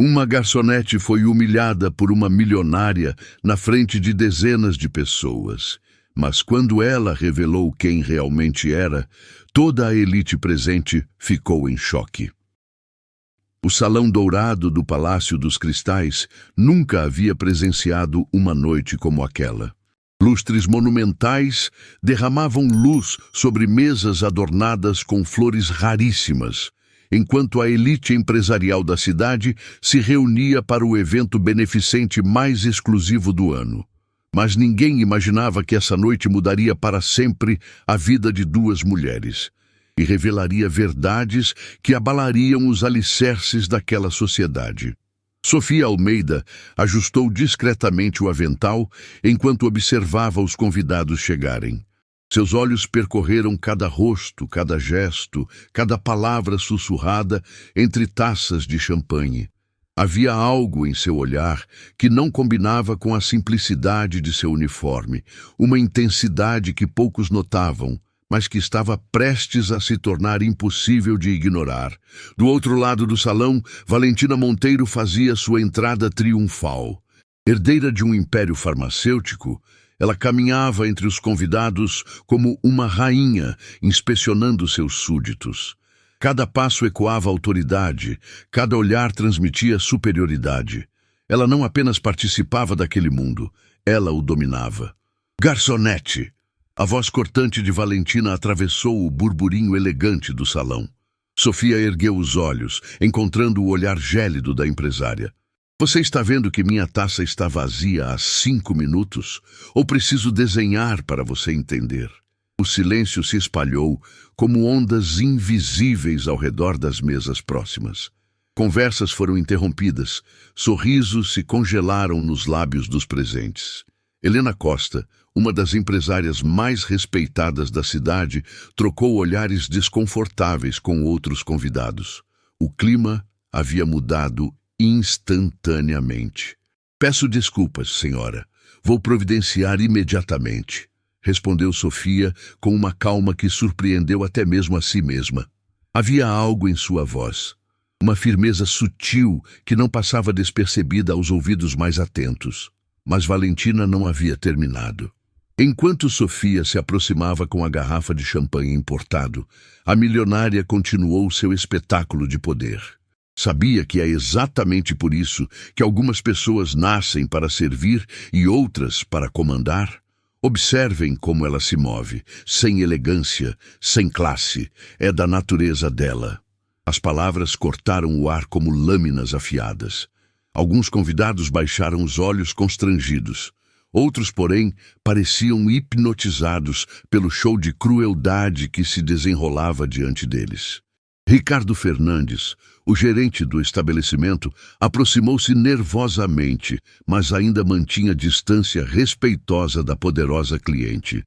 Uma garçonete foi humilhada por uma milionária na frente de dezenas de pessoas. Mas quando ela revelou quem realmente era, toda a elite presente ficou em choque. O salão dourado do Palácio dos Cristais nunca havia presenciado uma noite como aquela. Lustres monumentais derramavam luz sobre mesas adornadas com flores raríssimas, enquanto a elite empresarial da cidade se reunia para o evento beneficente mais exclusivo do ano. Mas ninguém imaginava que essa noite mudaria para sempre a vida de duas mulheres e revelaria verdades que abalariam os alicerces daquela sociedade. Sofia Almeida ajustou discretamente o avental enquanto observava os convidados chegarem. Seus olhos percorreram cada rosto, cada gesto, cada palavra sussurrada entre taças de champanhe. Havia algo em seu olhar que não combinava com a simplicidade de seu uniforme, uma intensidade que poucos notavam, mas que estava prestes a se tornar impossível de ignorar. Do outro lado do salão, Valentina Monteiro fazia sua entrada triunfal. Herdeira de um império farmacêutico, ela caminhava entre os convidados como uma rainha, inspecionando seus súditos. Cada passo ecoava autoridade, cada olhar transmitia superioridade. Ela não apenas participava daquele mundo, ela o dominava. Garçonete! A voz cortante de Valentina atravessou o burburinho elegante do salão. Sofia ergueu os olhos, encontrando o olhar gélido da empresária. Você está vendo que minha taça está vazia há 5 minutos? Ou preciso desenhar para você entender? O silêncio se espalhou como ondas invisíveis ao redor das mesas próximas. Conversas foram interrompidas, sorrisos se congelaram nos lábios dos presentes. Helena Costa, uma das empresárias mais respeitadas da cidade, trocou olhares desconfortáveis com outros convidados. O clima havia mudado instantaneamente. Peço desculpas, senhora. Vou providenciar imediatamente, respondeu Sofia com uma calma que surpreendeu até mesmo a si mesma. Havia algo em sua voz, uma firmeza sutil que não passava despercebida aos ouvidos mais atentos. Mas Valentina não havia terminado. Enquanto Sofia se aproximava com a garrafa de champanhe importado, a milionária continuou seu espetáculo de poder. Sabia que é exatamente por isso que algumas pessoas nascem para servir e outras para comandar? Observem como ela se move, sem elegância, sem classe, é da natureza dela. As palavras cortaram o ar como lâminas afiadas. Alguns convidados baixaram os olhos constrangidos. Outros, porém, pareciam hipnotizados pelo show de crueldade que se desenrolava diante deles. Ricardo Fernandes, o gerente do estabelecimento, aproximou-se nervosamente, mas ainda mantinha distância respeitosa da poderosa cliente.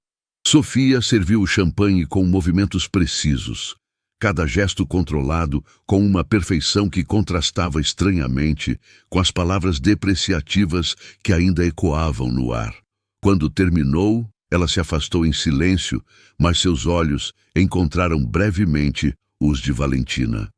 Sofia serviu o champanhe com movimentos precisos, cada gesto controlado com uma perfeição que contrastava estranhamente com as palavras depreciativas que ainda ecoavam no ar. Quando terminou, ela se afastou em silêncio, mas seus olhos encontraram brevemente os de Valentina.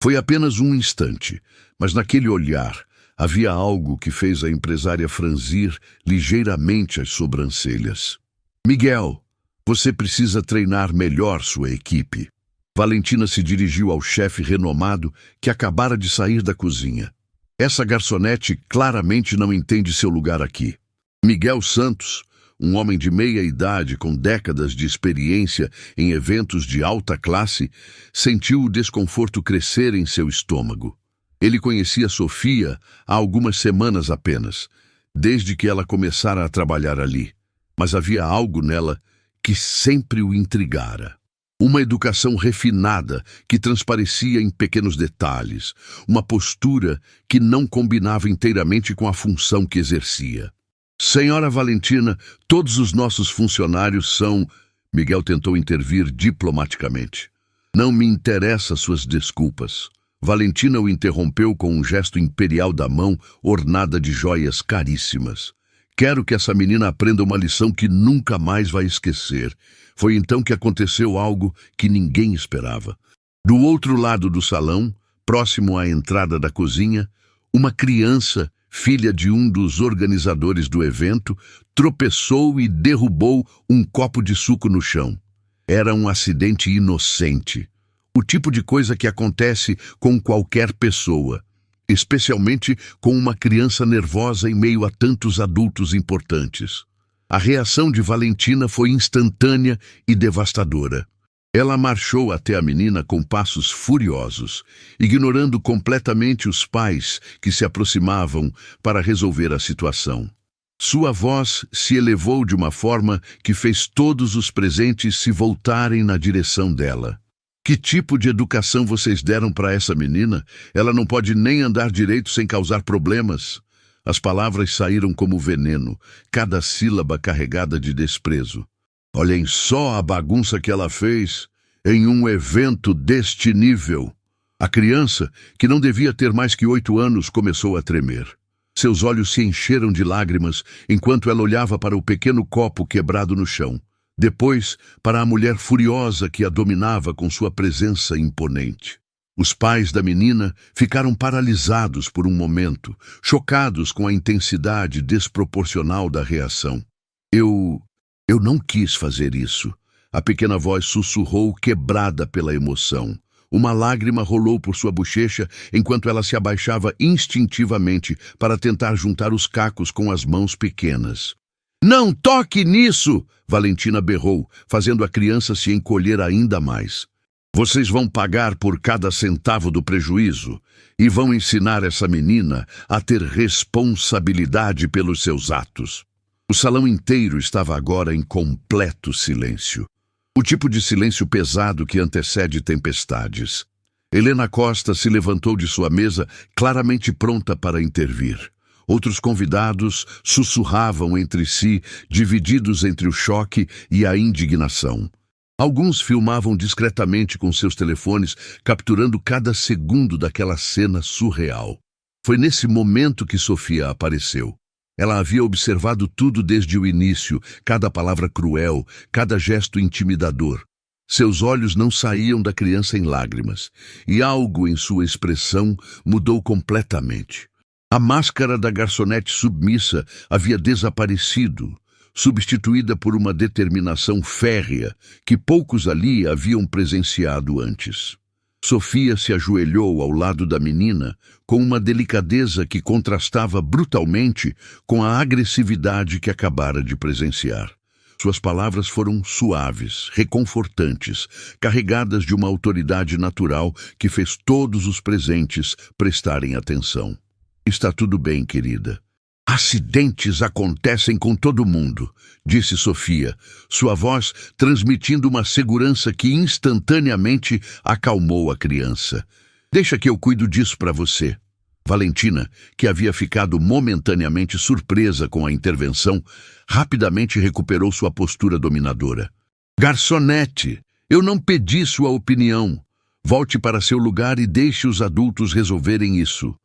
Foi apenas um instante, mas naquele olhar havia algo que fez a empresária franzir ligeiramente as sobrancelhas. Miguel, você precisa treinar melhor sua equipe. Valentina se dirigiu ao chefe renomado que acabara de sair da cozinha. Essa garçonete claramente não entende seu lugar aqui. Miguel Santos, um homem de meia idade com décadas de experiência em eventos de alta classe, sentiu o desconforto crescer em seu estômago. Ele conhecia Sofia há algumas semanas apenas, desde que ela começara a trabalhar ali. Mas havia algo nela que sempre o intrigara. Uma educação refinada que transparecia em pequenos detalhes, uma postura que não combinava inteiramente com a função que exercia. Senhora Valentina, todos os nossos funcionários são... Miguel tentou intervir diplomaticamente. Não me interessa suas desculpas. Valentina o interrompeu com um gesto imperial da mão ornada de joias caríssimas. Quero que essa menina aprenda uma lição que nunca mais vai esquecer. Foi então que aconteceu algo que ninguém esperava. Do outro lado do salão, próximo à entrada da cozinha, Uma criança, filha de um dos organizadores do evento, tropeçou e derrubou um copo de suco no chão. Era um acidente inocente. O tipo de coisa que acontece com qualquer pessoa, especialmente com uma criança nervosa em meio a tantos adultos importantes. A reação de Valentina foi instantânea e devastadora. Ela marchou até a menina com passos furiosos, ignorando completamente os pais que se aproximavam para resolver a situação. Sua voz se elevou de uma forma que fez todos os presentes se voltarem na direção dela. Que tipo de educação vocês deram para essa menina? Ela não pode nem andar direito sem causar problemas. As palavras saíram como veneno, cada sílaba carregada de desprezo. Olhem só a bagunça que ela fez em um evento deste nível. A criança, que não devia ter mais que 8 anos, começou a tremer. Seus olhos se encheram de lágrimas enquanto ela olhava para o pequeno copo quebrado no chão. Depois, para a mulher furiosa que a dominava com sua presença imponente. Os pais da menina ficaram paralisados por um momento, chocados com a intensidade desproporcional da reação. Eu não quis fazer isso. A pequena voz sussurrou, quebrada pela emoção. Uma lágrima rolou por sua bochecha enquanto ela se abaixava instintivamente para tentar juntar os cacos com as mãos pequenas. Não toque nisso! Valentina berrou, fazendo a criança se encolher ainda mais. Vocês vão pagar por cada centavo do prejuízo e vão ensinar essa menina a ter responsabilidade pelos seus atos. O salão inteiro estava agora em completo silêncio. O tipo de silêncio pesado que antecede tempestades. Helena Costa se levantou de sua mesa, claramente pronta para intervir. Outros convidados sussurravam entre si, divididos entre o choque e a indignação. Alguns filmavam discretamente com seus telefones, capturando cada segundo daquela cena surreal. Foi nesse momento que Sofia apareceu. Ela havia observado tudo desde o início, cada palavra cruel, cada gesto intimidador. Seus olhos não saíam da criança em lágrimas, e algo em sua expressão mudou completamente. A máscara da garçonete submissa havia desaparecido, substituída por uma determinação férrea que poucos ali haviam presenciado antes. Sofia se ajoelhou ao lado da menina com uma delicadeza que contrastava brutalmente com a agressividade que acabara de presenciar. Suas palavras foram suaves, reconfortantes, carregadas de uma autoridade natural que fez todos os presentes prestarem atenção. Está tudo bem, querida. Acidentes acontecem com todo mundo, disse Sofia, sua voz transmitindo uma segurança que instantaneamente acalmou a criança. Deixa que eu cuido disso para você. Valentina, que havia ficado momentaneamente surpresa com a intervenção, rapidamente recuperou sua postura dominadora. Garçonete, eu não pedi sua opinião. Volte para seu lugar e deixe os adultos resolverem isso.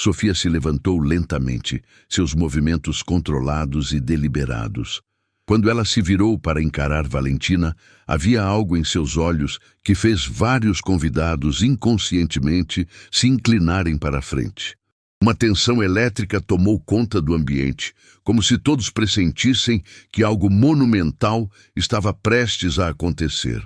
Sofia se levantou lentamente, seus movimentos controlados e deliberados. Quando ela se virou para encarar Valentina, havia algo em seus olhos que fez vários convidados inconscientemente se inclinarem para a frente. Uma tensão elétrica tomou conta do ambiente, como se todos pressentissem que algo monumental estava prestes a acontecer.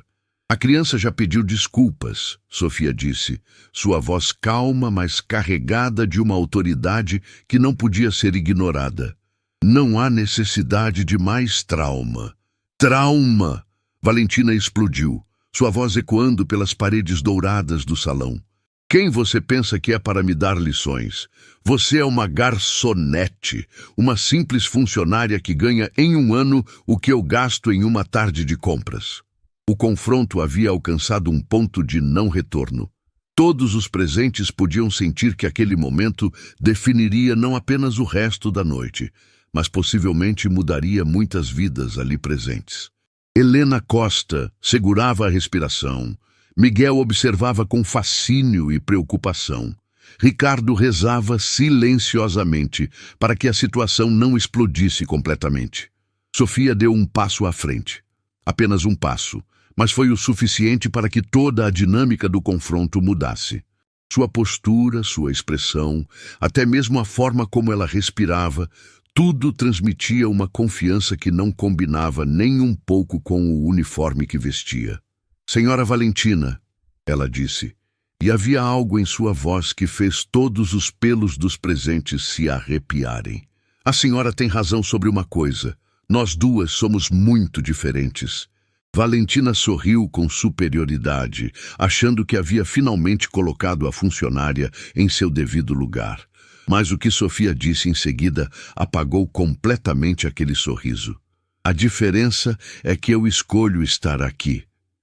A criança já pediu desculpas, Sofia disse, sua voz calma, mas carregada de uma autoridade que não podia ser ignorada. Não há necessidade de mais trauma. Trauma! Valentina explodiu, sua voz ecoando pelas paredes douradas do salão. Quem você pensa que é para me dar lições? Você é uma garçonete, uma simples funcionária que ganha em um ano o que eu gasto em uma tarde de compras. O confronto havia alcançado um ponto de não retorno. Todos os presentes podiam sentir que aquele momento definiria não apenas o resto da noite, mas possivelmente mudaria muitas vidas ali presentes. Helena Costa segurava a respiração. Miguel observava com fascínio e preocupação. Ricardo rezava silenciosamente para que a situação não explodisse completamente. Sofia deu um passo à frente. Apenas um passo, mas foi o suficiente para que toda a dinâmica do confronto mudasse. Sua postura, sua expressão, até mesmo a forma como ela respirava, tudo transmitia uma confiança que não combinava nem um pouco com o uniforme que vestia. "Senhora Valentina", ela disse, e havia algo em sua voz que fez todos os pelos dos presentes se arrepiarem. "A senhora tem razão sobre uma coisa. Nós duas somos muito diferentes." Valentina sorriu com superioridade, achando que havia finalmente colocado a funcionária em seu devido lugar. Mas o que Sofia disse em seguida apagou completamente aquele sorriso. "A diferença é que eu escolho estar aqui.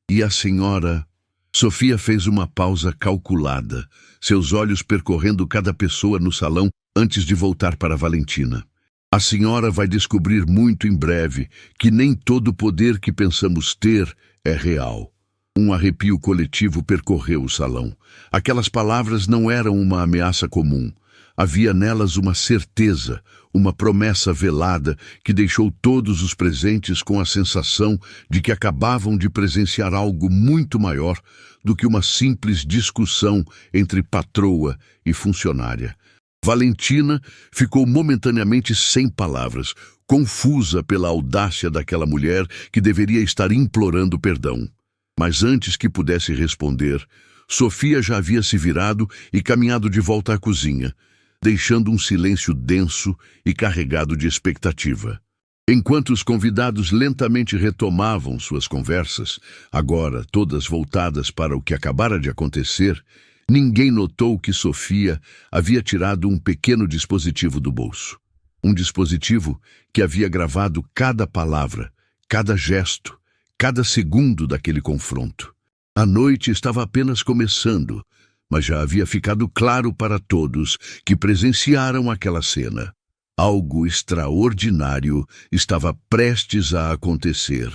E a senhora..." Sofia fez uma pausa calculada, seus olhos percorrendo cada pessoa no salão antes de voltar para Valentina. "A senhora vai descobrir muito em breve que nem todo o poder que pensamos ter é real." Um arrepio coletivo percorreu o salão. Aquelas palavras não eram uma ameaça comum. Havia nelas uma certeza, uma promessa velada que deixou todos os presentes com a sensação de que acabavam de presenciar algo muito maior do que uma simples discussão entre patroa e funcionária. Valentina ficou momentaneamente sem palavras, confusa pela audácia daquela mulher que deveria estar implorando perdão. Mas antes que pudesse responder, Sofia já havia se virado e caminhado de volta à cozinha, deixando um silêncio denso e carregado de expectativa. Enquanto os convidados lentamente retomavam suas conversas, agora todas voltadas para o que acabara de acontecer, ninguém notou que Sofia havia tirado um pequeno dispositivo do bolso. Um dispositivo que havia gravado cada palavra, cada gesto, cada segundo daquele confronto. A noite estava apenas começando, mas já havia ficado claro para todos que presenciaram aquela cena. Algo extraordinário estava prestes a acontecer.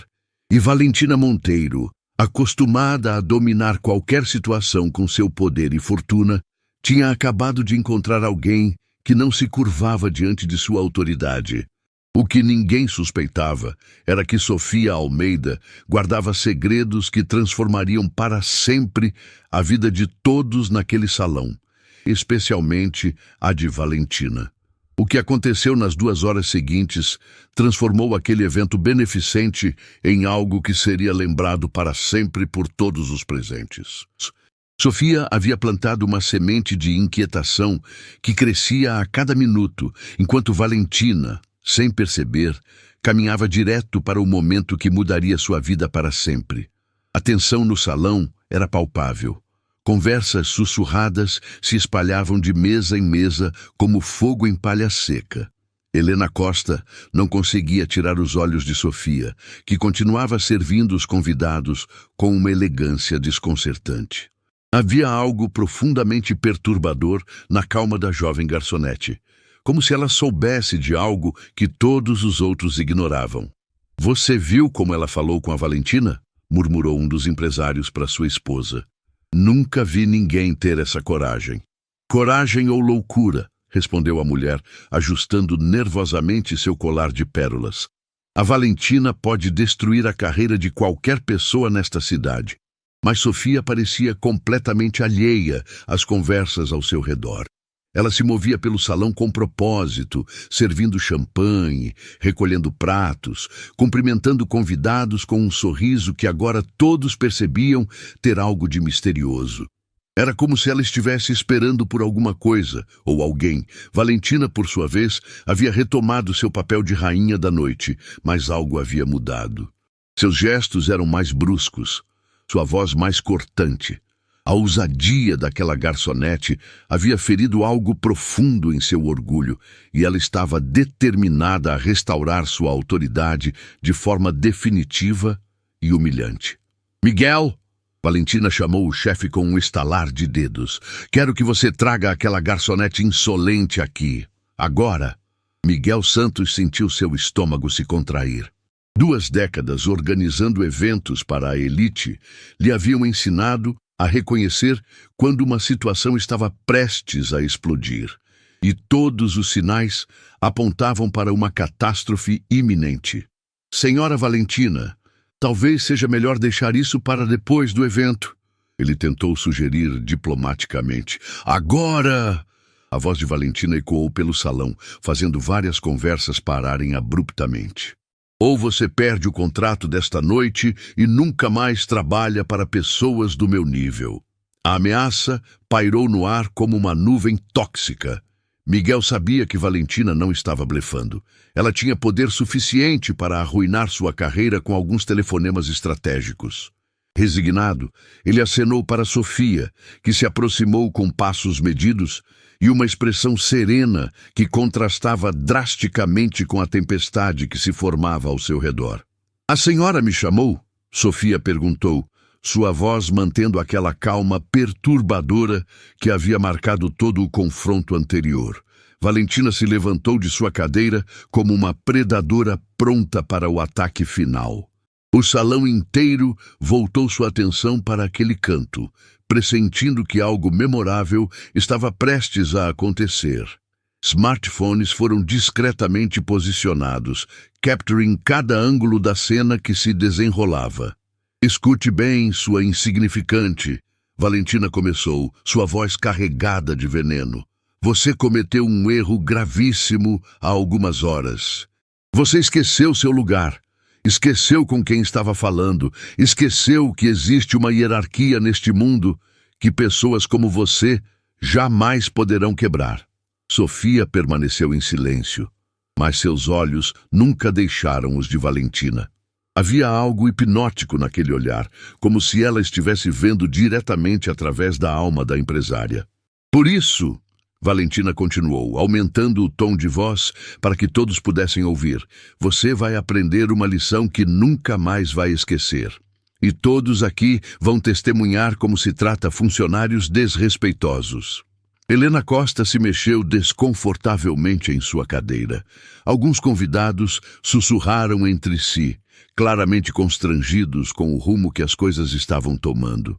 E Valentina Monteiro, acostumada a dominar qualquer situação com seu poder e fortuna, tinha acabado de encontrar alguém que não se curvava diante de sua autoridade. O que ninguém suspeitava era que Sofia Almeida guardava segredos que transformariam para sempre a vida de todos naquele salão, especialmente a de Valentina. O que aconteceu nas 2 horas seguintes transformou aquele evento beneficente em algo que seria lembrado para sempre por todos os presentes. Sofia havia plantado uma semente de inquietação que crescia a cada minuto, enquanto Valentina, sem perceber, caminhava direto para o momento que mudaria sua vida para sempre. A tensão no salão era palpável. Conversas sussurradas se espalhavam de mesa em mesa como fogo em palha seca. Helena Costa não conseguia tirar os olhos de Sofia, que continuava servindo os convidados com uma elegância desconcertante. Havia algo profundamente perturbador na calma da jovem garçonete, como se ela soubesse de algo que todos os outros ignoravam. "Você viu como ela falou com a Valentina?" murmurou um dos empresários para sua esposa. "Nunca vi ninguém ter essa coragem." "Coragem ou loucura?" respondeu a mulher, ajustando nervosamente seu colar de pérolas. "A Valentina pode destruir a carreira de qualquer pessoa nesta cidade." Mas Sofia parecia completamente alheia às conversas ao seu redor. Ela se movia pelo salão com propósito, servindo champanhe, recolhendo pratos, cumprimentando convidados com um sorriso que agora todos percebiam ter algo de misterioso. Era como se ela estivesse esperando por alguma coisa ou alguém. Valentina, por sua vez, havia retomado seu papel de rainha da noite, mas algo havia mudado. Seus gestos eram mais bruscos, sua voz mais cortante. A ousadia daquela garçonete havia ferido algo profundo em seu orgulho e ela estava determinada a restaurar sua autoridade de forma definitiva e humilhante. "Miguel!" Valentina chamou o chefe com um estalar de dedos. "Quero que você traga aquela garçonete insolente aqui. Agora!" Miguel Santos sentiu seu estômago se contrair. 2 décadas organizando eventos para a elite lhe haviam ensinado a reconhecer quando uma situação estava prestes a explodir, e todos os sinais apontavam para uma catástrofe iminente. "Senhora Valentina, talvez seja melhor deixar isso para depois do evento." Ele tentou sugerir diplomaticamente. Agora! A voz de Valentina ecoou pelo salão, fazendo várias conversas pararem abruptamente. Ou você perde o contrato desta noite e nunca mais trabalha para pessoas do meu nível. A ameaça pairou no ar como uma nuvem tóxica. Miguel sabia que Valentina não estava blefando. Ela tinha poder suficiente para arruinar sua carreira com alguns telefonemas estratégicos. Resignado, ele acenou para Sofia, que se aproximou com passos medidos e uma expressão serena que contrastava drasticamente com a tempestade que se formava ao seu redor. "A senhora me chamou?" Sofia perguntou, sua voz mantendo aquela calma perturbadora que havia marcado todo o confronto anterior. Valentina se levantou de sua cadeira como uma predadora pronta para o ataque final. O salão inteiro voltou sua atenção para aquele canto, pressentindo que algo memorável estava prestes a acontecer. Smartphones foram discretamente posicionados, capturing cada ângulo da cena que se desenrolava. "Escute bem, sua insignificante", Valentina começou, sua voz carregada de veneno. "Você cometeu um erro gravíssimo há algumas horas. Você esqueceu seu lugar. Esqueceu com quem estava falando, esqueceu que existe uma hierarquia neste mundo que pessoas como você jamais poderão quebrar." Sofia permaneceu em silêncio, mas seus olhos nunca deixaram os de Valentina. Havia algo hipnótico naquele olhar, como se ela estivesse vendo diretamente através da alma da empresária. "Por isso", Valentina continuou, aumentando o tom de voz para que todos pudessem ouvir, "você vai aprender uma lição que nunca mais vai esquecer. E todos aqui vão testemunhar como se trata funcionários desrespeitosos." Helena Costa se mexeu desconfortavelmente em sua cadeira. Alguns convidados sussurraram entre si, claramente constrangidos com o rumo que as coisas estavam tomando.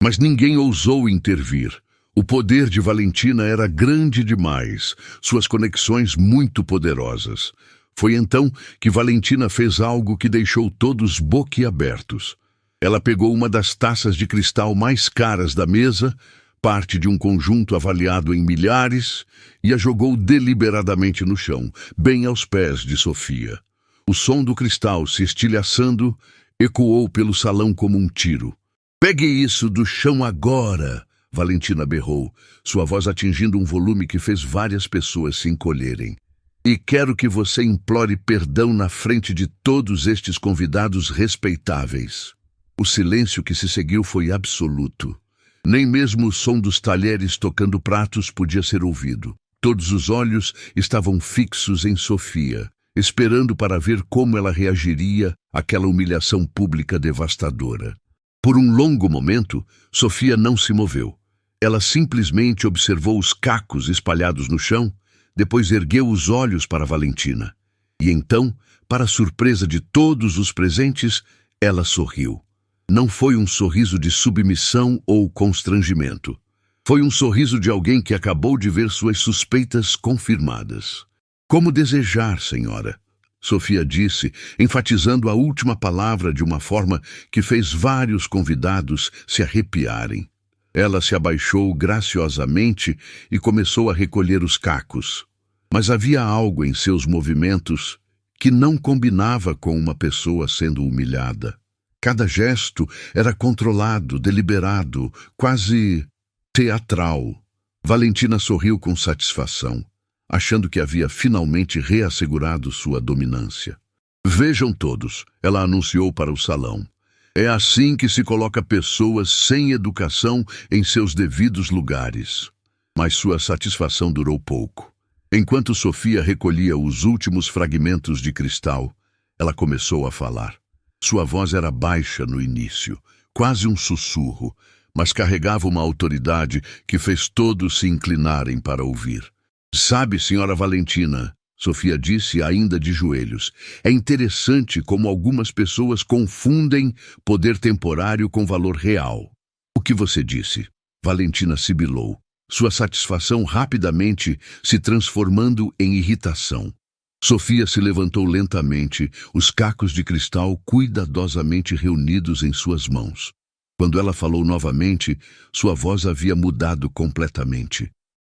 Mas ninguém ousou intervir. O poder de Valentina era grande demais, suas conexões muito poderosas. Foi então que Valentina fez algo que deixou todos boquiabertos. Ela pegou uma das taças de cristal mais caras da mesa, parte de um conjunto avaliado em milhares, e a jogou deliberadamente no chão, bem aos pés de Sofia. O som do cristal se estilhaçando ecoou pelo salão como um tiro. "Pegue isso do chão agora!" Valentina berrou, sua voz atingindo um volume que fez várias pessoas se encolherem. "E quero que você implore perdão na frente de todos estes convidados respeitáveis." O silêncio que se seguiu foi absoluto. Nem mesmo o som dos talheres tocando pratos podia ser ouvido. Todos os olhos estavam fixos em Sofia, esperando para ver como ela reagiria àquela humilhação pública devastadora. Por um longo momento, Sofia não se moveu. Ela simplesmente observou os cacos espalhados no chão, depois ergueu os olhos para Valentina. E então, para a surpresa de todos os presentes, ela sorriu. Não foi um sorriso de submissão ou constrangimento. Foi um sorriso de alguém que acabou de ver suas suspeitas confirmadas. "Como desejar, senhora", Sofia disse, enfatizando a última palavra de uma forma que fez vários convidados se arrepiarem. Ela se abaixou graciosamente e começou a recolher os cacos. Mas havia algo em seus movimentos que não combinava com uma pessoa sendo humilhada. Cada gesto era controlado, deliberado, quase teatral. Valentina sorriu com satisfação, achando que havia finalmente reassegurado sua dominância. "Vejam todos", ela anunciou para o salão. "É assim que se coloca pessoas sem educação em seus devidos lugares." Mas sua satisfação durou pouco. Enquanto Sofia recolhia os últimos fragmentos de cristal, ela começou a falar. Sua voz era baixa no início, quase um sussurro, mas carregava uma autoridade que fez todos se inclinarem para ouvir. "Sabe, senhora Valentina", Sofia disse ainda de joelhos, "é interessante como algumas pessoas confundem poder temporário com valor real." "O que você disse?" Valentina sibilou, sua satisfação rapidamente se transformando em irritação. Sofia se levantou lentamente, os cacos de cristal cuidadosamente reunidos em suas mãos. Quando ela falou novamente, sua voz havia mudado completamente.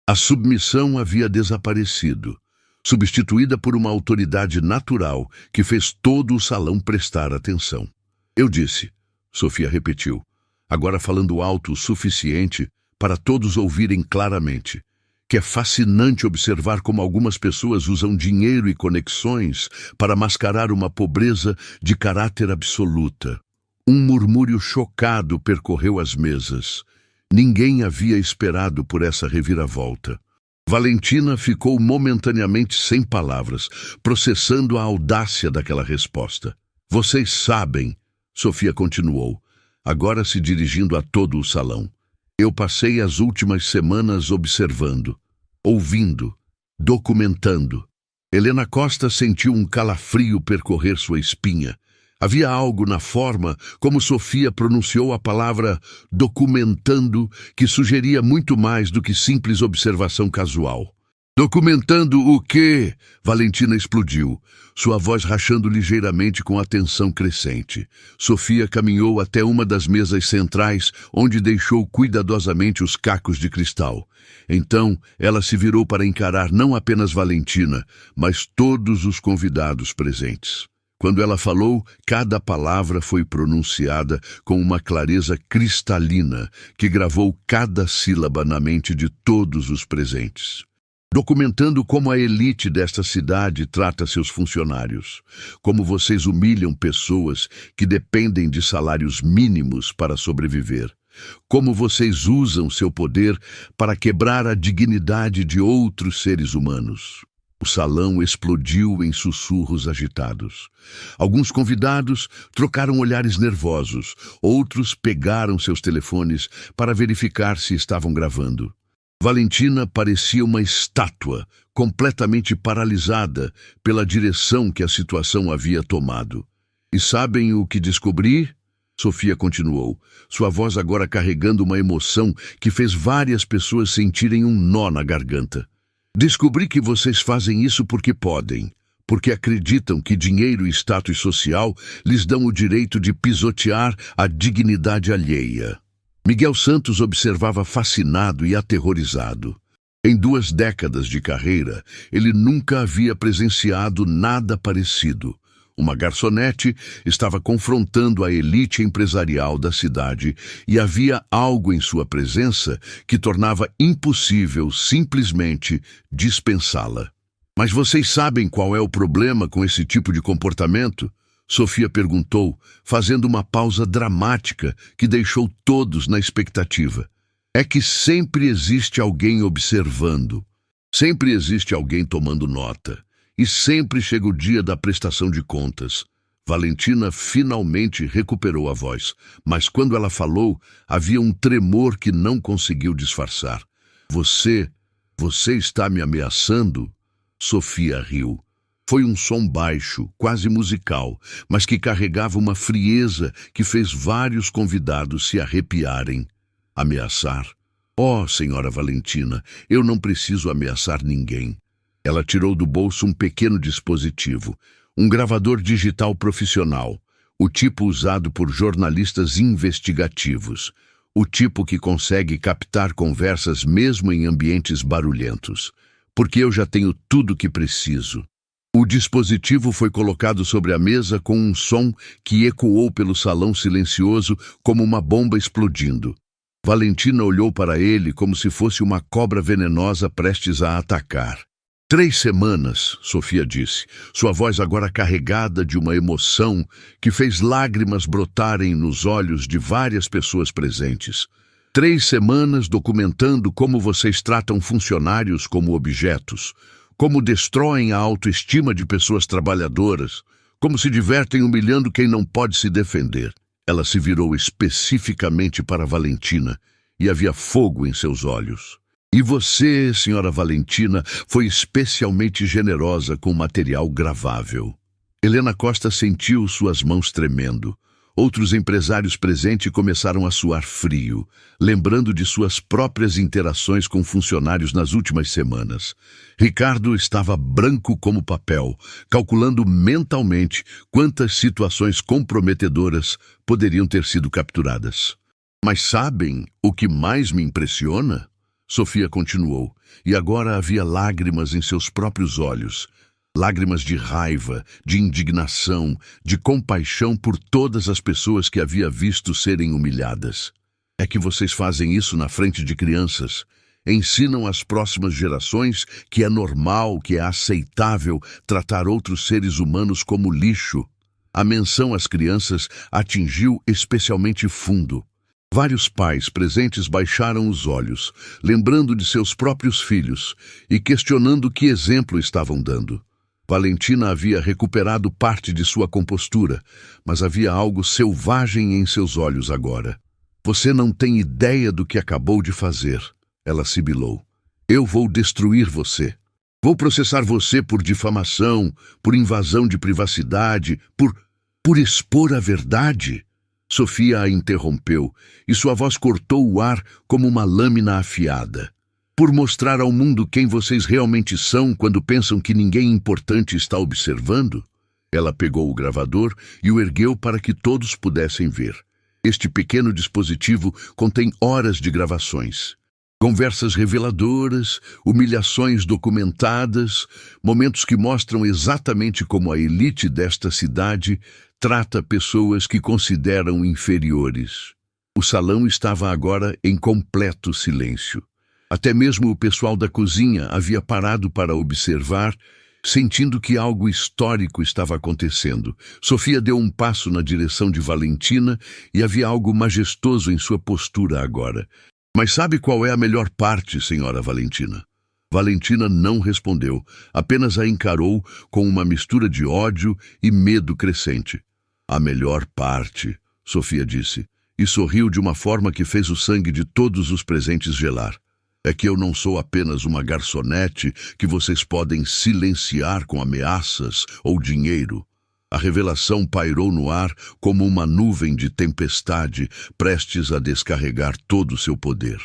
A submissão havia desaparecido, substituída por uma autoridade natural que fez todo o salão prestar atenção. Eu disse, Sofia repetiu, agora falando alto o suficiente para todos ouvirem claramente, que é fascinante observar como algumas pessoas usam dinheiro e conexões para mascarar uma pobreza de caráter absoluta. Um murmúrio chocado percorreu as mesas. Ninguém havia esperado por essa reviravolta. Valentina ficou momentaneamente sem palavras, processando a audácia daquela resposta. Vocês sabem, Sofia continuou, agora se dirigindo a todo o salão. Eu passei as últimas semanas observando, ouvindo, documentando. Helena Costa sentiu um calafrio percorrer sua espinha. Havia algo na forma como Sofia pronunciou a palavra documentando que sugeria muito mais do que simples observação casual. Documentando o quê? Valentina explodiu, sua voz rachando ligeiramente com a tensão crescente. Sofia caminhou até uma das mesas centrais, onde deixou cuidadosamente os cacos de cristal. Então, ela se virou para encarar não apenas Valentina, mas todos os convidados presentes. Quando ela falou, cada palavra foi pronunciada com uma clareza cristalina que gravou cada sílaba na mente de todos os presentes. Documentando como a elite desta cidade trata seus funcionários, como vocês humilham pessoas que dependem de salários mínimos para sobreviver, como vocês usam seu poder para quebrar a dignidade de outros seres humanos. O salão explodiu em sussurros agitados. Alguns convidados trocaram olhares nervosos, outros pegaram seus telefones para verificar se estavam gravando. Valentina parecia uma estátua, completamente paralisada pela direção que a situação havia tomado. E sabem o que descobri? Sofia continuou, sua voz agora carregando uma emoção que fez várias pessoas sentirem um nó na garganta. Descobri que vocês fazem isso porque podem, porque acreditam que dinheiro e status social lhes dão o direito de pisotear a dignidade alheia. Miguel Santos observava fascinado e aterrorizado. Em 2 décadas de carreira, ele nunca havia presenciado nada parecido. Uma garçonete estava confrontando a elite empresarial da cidade e havia algo em sua presença que tornava impossível simplesmente dispensá-la. Mas vocês sabem qual é o problema com esse tipo de comportamento? Sofia perguntou, fazendo uma pausa dramática que deixou todos na expectativa. É que sempre existe alguém observando, sempre existe alguém tomando nota. E sempre chega o dia da prestação de contas. Valentina finalmente recuperou a voz, mas quando ela falou, havia um tremor que não conseguiu disfarçar. Você está me ameaçando? Sofia riu. Foi um som baixo, quase musical, mas que carregava uma frieza que fez vários convidados se arrepiarem. Ameaçar? Oh, senhora Valentina, eu não preciso ameaçar ninguém. Ela tirou do bolso um pequeno dispositivo, um gravador digital profissional, o tipo usado por jornalistas investigativos, o tipo que consegue captar conversas mesmo em ambientes barulhentos, porque eu já tenho tudo o que preciso. O dispositivo foi colocado sobre a mesa com um som que ecoou pelo salão silencioso como uma bomba explodindo. Valentina olhou para ele como se fosse uma cobra venenosa prestes a atacar. 3 semanas, Sofia disse, sua voz agora carregada de uma emoção que fez lágrimas brotarem nos olhos de várias pessoas presentes. 3 semanas documentando como vocês tratam funcionários como objetos, como destroem a autoestima de pessoas trabalhadoras, como se divertem humilhando quem não pode se defender. Ela se virou especificamente para Valentina e havia fogo em seus olhos. E você, senhora Valentina, foi especialmente generosa com material gravável. Helena Costa sentiu suas mãos tremendo. Outros empresários presentes começaram a suar frio, lembrando de suas próprias interações com funcionários nas últimas semanas. Ricardo estava branco como papel, calculando mentalmente quantas situações comprometedoras poderiam ter sido capturadas. Mas sabem o que mais me impressiona? Sofia continuou, e agora havia lágrimas em seus próprios olhos. Lágrimas de raiva, de indignação, de compaixão por todas as pessoas que havia visto serem humilhadas. É que vocês fazem isso na frente de crianças. Ensinam às próximas gerações que é normal, que é aceitável tratar outros seres humanos como lixo. A menção às crianças atingiu especialmente fundo. Vários pais presentes baixaram os olhos, lembrando de seus próprios filhos e questionando que exemplo estavam dando. Valentina havia recuperado parte de sua compostura, mas havia algo selvagem em seus olhos agora. Você não tem ideia do que acabou de fazer, ela sibilou. Eu vou destruir você. Vou processar você por difamação, por invasão de privacidade, por expor a verdade. Sofia a interrompeu, e sua voz cortou o ar como uma lâmina afiada. Por mostrar ao mundo quem vocês realmente são quando pensam que ninguém importante está observando? Ela pegou o gravador e o ergueu para que todos pudessem ver. Este pequeno dispositivo contém horas de gravações. Conversas reveladoras, humilhações documentadas, momentos que mostram exatamente como a elite desta cidade trata pessoas que consideram inferiores. O salão estava agora em completo silêncio. Até mesmo o pessoal da cozinha havia parado para observar, sentindo que algo histórico estava acontecendo. Sofia deu um passo na direção de Valentina e havia algo majestoso em sua postura agora. Mas sabe qual é a melhor parte, senhora Valentina? Valentina não respondeu, apenas a encarou com uma mistura de ódio e medo crescente. A melhor parte, Sofia disse, e sorriu de uma forma que fez o sangue de todos os presentes gelar. É que eu não sou apenas uma garçonete que vocês podem silenciar com ameaças ou dinheiro. A revelação pairou no ar como uma nuvem de tempestade, prestes a descarregar todo o seu poder.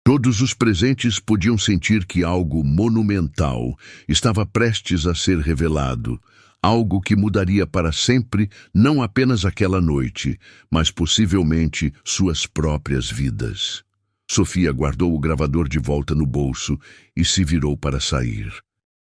Todos os presentes podiam sentir que algo monumental estava prestes a ser revelado, algo que mudaria para sempre não apenas aquela noite, mas possivelmente suas próprias vidas. Sofia guardou o gravador de volta no bolso e se virou para sair.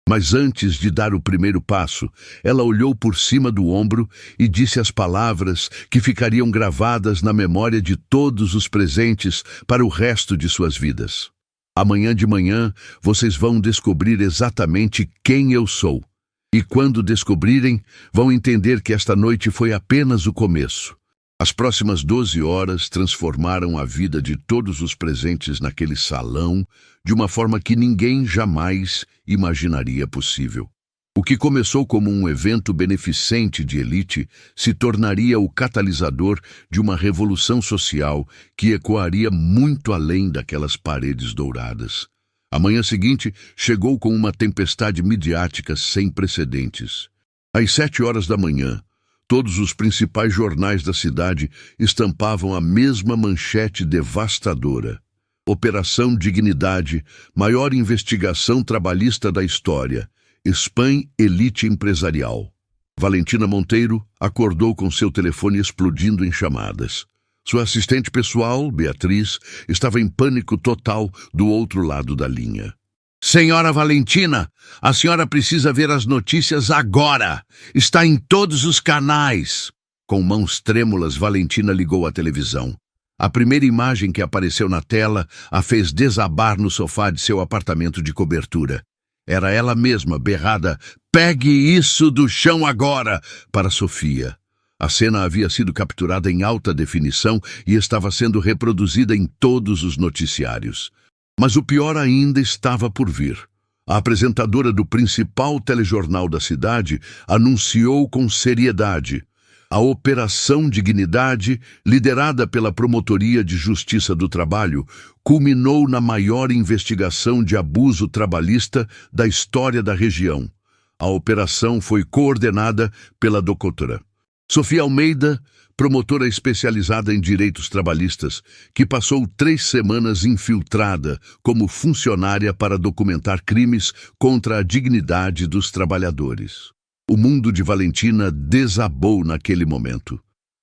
Mas antes de dar o primeiro passo, ela olhou por cima do ombro e disse as palavras que ficariam gravadas na memória de todos os presentes para o resto de suas vidas. Amanhã de manhã, vocês vão descobrir exatamente quem eu sou. E quando descobrirem, vão entender que esta noite foi apenas o começo. As próximas 12 horas transformaram a vida de todos os presentes naquele salão de uma forma que ninguém jamais imaginaria possível. O que começou como um evento beneficente de elite se tornaria o catalisador de uma revolução social que ecoaria muito além daquelas paredes douradas. A manhã seguinte chegou com uma tempestade midiática sem precedentes. Às 7 horas da manhã, todos os principais jornais da cidade estampavam a mesma manchete devastadora. Operação Dignidade, maior investigação trabalhista da história. Spam Elite Empresarial. Valentina Monteiro acordou com seu telefone explodindo em chamadas. Sua assistente pessoal, Beatriz, estava em pânico total do outro lado da linha. Senhora Valentina, a senhora precisa ver as notícias agora. Está em todos os canais. Com mãos trêmulas, Valentina ligou a televisão. A primeira imagem que apareceu na tela a fez desabar no sofá de seu apartamento de cobertura. Era ela mesma, berrada, "Pegue isso do chão agora!" para Sofia. A cena havia sido capturada em alta definição e estava sendo reproduzida em todos os noticiários. Mas o pior ainda estava por vir. A apresentadora do principal telejornal da cidade anunciou com seriedade: a Operação Dignidade, liderada pela Promotoria de Justiça do Trabalho, culminou na maior investigação de abuso trabalhista da história da região. A operação foi coordenada pela doutora Sofia Almeida, promotora especializada em direitos trabalhistas, que passou 3 semanas infiltrada como funcionária para documentar crimes contra a dignidade dos trabalhadores. O mundo de Valentina desabou naquele momento.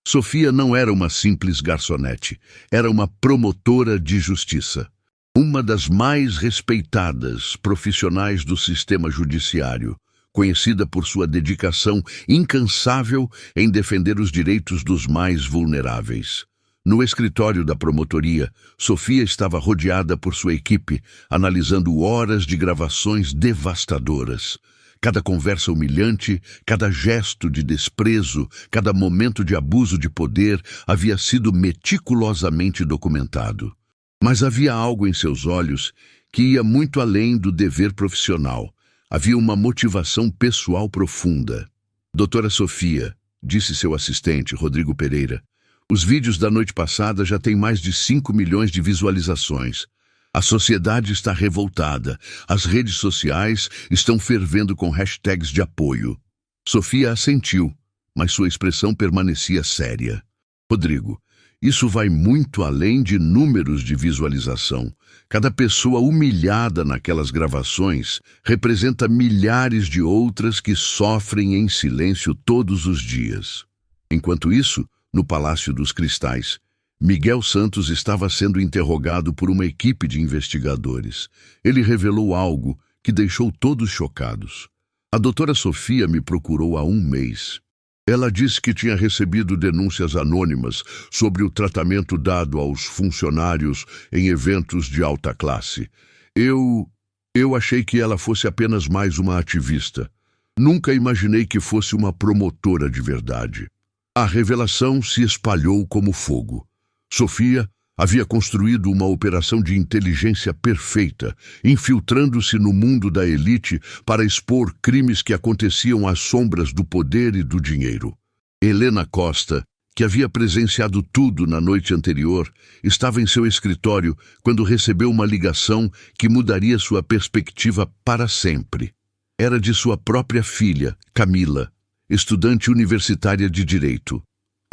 Sofia não era uma simples garçonete, era uma promotora de justiça. Uma das mais respeitadas profissionais do sistema judiciário, conhecida por sua dedicação incansável em defender os direitos dos mais vulneráveis. No escritório da promotoria, Sofia estava rodeada por sua equipe, analisando horas de gravações devastadoras. Cada conversa humilhante, cada gesto de desprezo, cada momento de abuso de poder havia sido meticulosamente documentado. Mas havia algo em seus olhos que ia muito além do dever profissional. Havia uma motivação pessoal profunda. Doutora Sofia, disse seu assistente, Rodrigo Pereira, os vídeos da noite passada já têm mais de 5 milhões de visualizações. A sociedade está revoltada. As redes sociais estão fervendo com hashtags de apoio. Sofia assentiu, mas sua expressão permanecia séria. Rodrigo, isso vai muito além de números de visualização. Cada pessoa humilhada naquelas gravações representa milhares de outras que sofrem em silêncio todos os dias. Enquanto isso, no Palácio dos Cristais, Miguel Santos estava sendo interrogado por uma equipe de investigadores. Ele revelou algo que deixou todos chocados. A doutora Sofia me procurou há 1 mês. Ela disse que tinha recebido denúncias anônimas sobre o tratamento dado aos funcionários em eventos de alta classe. Eu achei que ela fosse apenas mais uma ativista. Nunca imaginei que fosse uma promotora de verdade. A revelação se espalhou como fogo. Sofia havia construído uma operação de inteligência perfeita, infiltrando-se no mundo da elite para expor crimes que aconteciam às sombras do poder e do dinheiro. Helena Costa, que havia presenciado tudo na noite anterior, estava em seu escritório quando recebeu uma ligação que mudaria sua perspectiva para sempre. Era de sua própria filha, Camila, estudante universitária de Direito.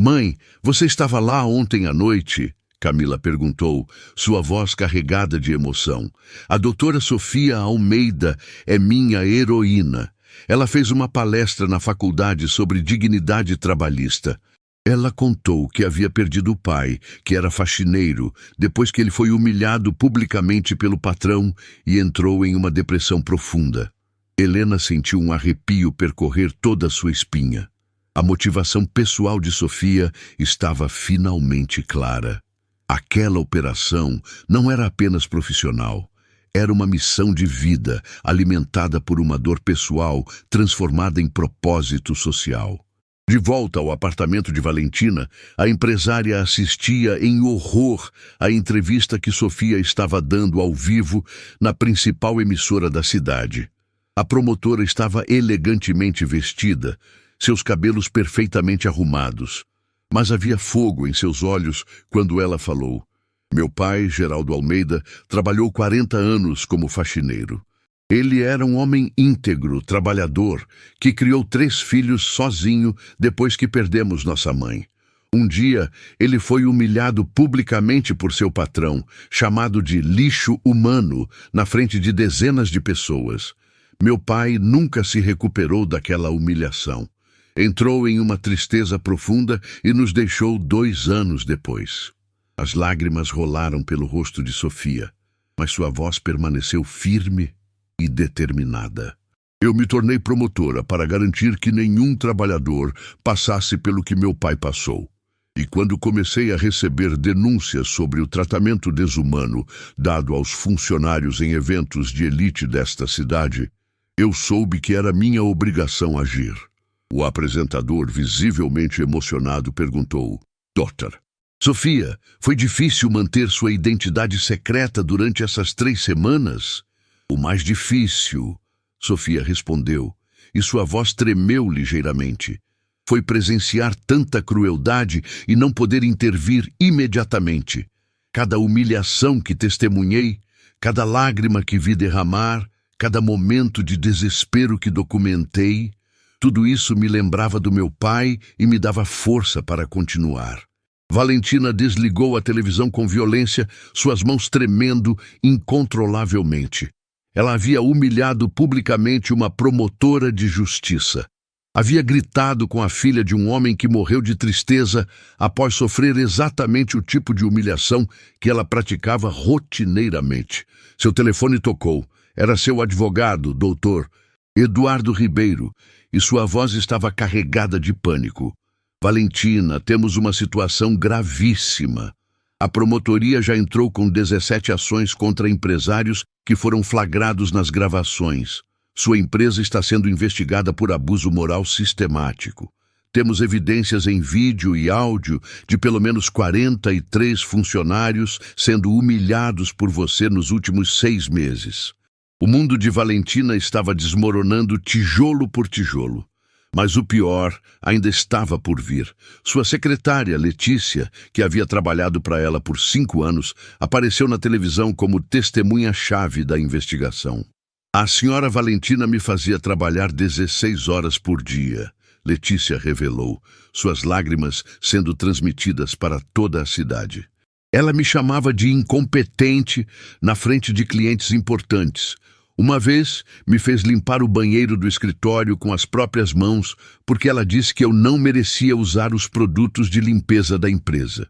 "Mãe, você estava lá ontem à noite?" Camila perguntou, sua voz carregada de emoção. "A doutora Sofia Almeida é minha heroína. Ela fez uma palestra na faculdade sobre dignidade trabalhista. Ela contou que havia perdido o pai, que era faxineiro, depois que ele foi humilhado publicamente pelo patrão e entrou em uma depressão profunda." Helena sentiu um arrepio percorrer toda a sua espinha. A motivação pessoal de Sofia estava finalmente clara. Aquela operação não era apenas profissional. Era uma missão de vida, alimentada por uma dor pessoal, transformada em propósito social. De volta ao apartamento de Valentina, a empresária assistia em horror à entrevista que Sofia estava dando ao vivo na principal emissora da cidade. A promotora estava elegantemente vestida, seus cabelos perfeitamente arrumados. Mas havia fogo em seus olhos quando ela falou. "Meu pai, Geraldo Almeida, trabalhou 40 anos como faxineiro. Ele era um homem íntegro, trabalhador, que criou 3 filhos sozinho depois que perdemos nossa mãe. Um dia, ele foi humilhado publicamente por seu patrão, chamado de lixo humano, na frente de dezenas de pessoas. Meu pai nunca se recuperou daquela humilhação. Entrou em uma tristeza profunda e nos deixou 2 anos depois." As lágrimas rolaram pelo rosto de Sofia, mas sua voz permaneceu firme e determinada. "Eu me tornei promotora para garantir que nenhum trabalhador passasse pelo que meu pai passou. E quando comecei a receber denúncias sobre o tratamento desumano dado aos funcionários em eventos de elite desta cidade, eu soube que era minha obrigação agir." O apresentador, visivelmente emocionado, perguntou: "Doutor, Sofia, foi difícil manter sua identidade secreta durante essas 3 semanas?" "O mais difícil", Sofia respondeu, e sua voz tremeu ligeiramente. "Foi presenciar tanta crueldade e não poder intervir imediatamente. Cada humilhação que testemunhei, cada lágrima que vi derramar, cada momento de desespero que documentei, tudo isso me lembrava do meu pai e me dava força para continuar." Valentina desligou a televisão com violência, suas mãos tremendo incontrolavelmente. Ela havia humilhado publicamente uma promotora de justiça. Havia gritado com a filha de um homem que morreu de tristeza após sofrer exatamente o tipo de humilhação que ela praticava rotineiramente. Seu telefone tocou. Era seu advogado, doutor Eduardo Ribeiro, e sua voz estava carregada de pânico. Valentina, temos uma situação gravíssima. A promotoria já entrou com 17 ações contra empresários que foram flagrados nas gravações. Sua empresa está sendo investigada por abuso moral sistemático. Temos evidências em vídeo e áudio de pelo menos 43 funcionários sendo humilhados por você nos últimos 6 meses. O mundo de Valentina estava desmoronando tijolo por tijolo. Mas o pior ainda estava por vir. Sua secretária, Letícia, que havia trabalhado para ela por 5 anos, apareceu na televisão como testemunha-chave da investigação. A senhora Valentina me fazia trabalhar 16 horas por dia, Letícia revelou, suas lágrimas sendo transmitidas para toda a cidade. Ela me chamava de incompetente na frente de clientes importantes. Uma vez, me fez limpar o banheiro do escritório com as próprias mãos porque ela disse que eu não merecia usar os produtos de limpeza da empresa.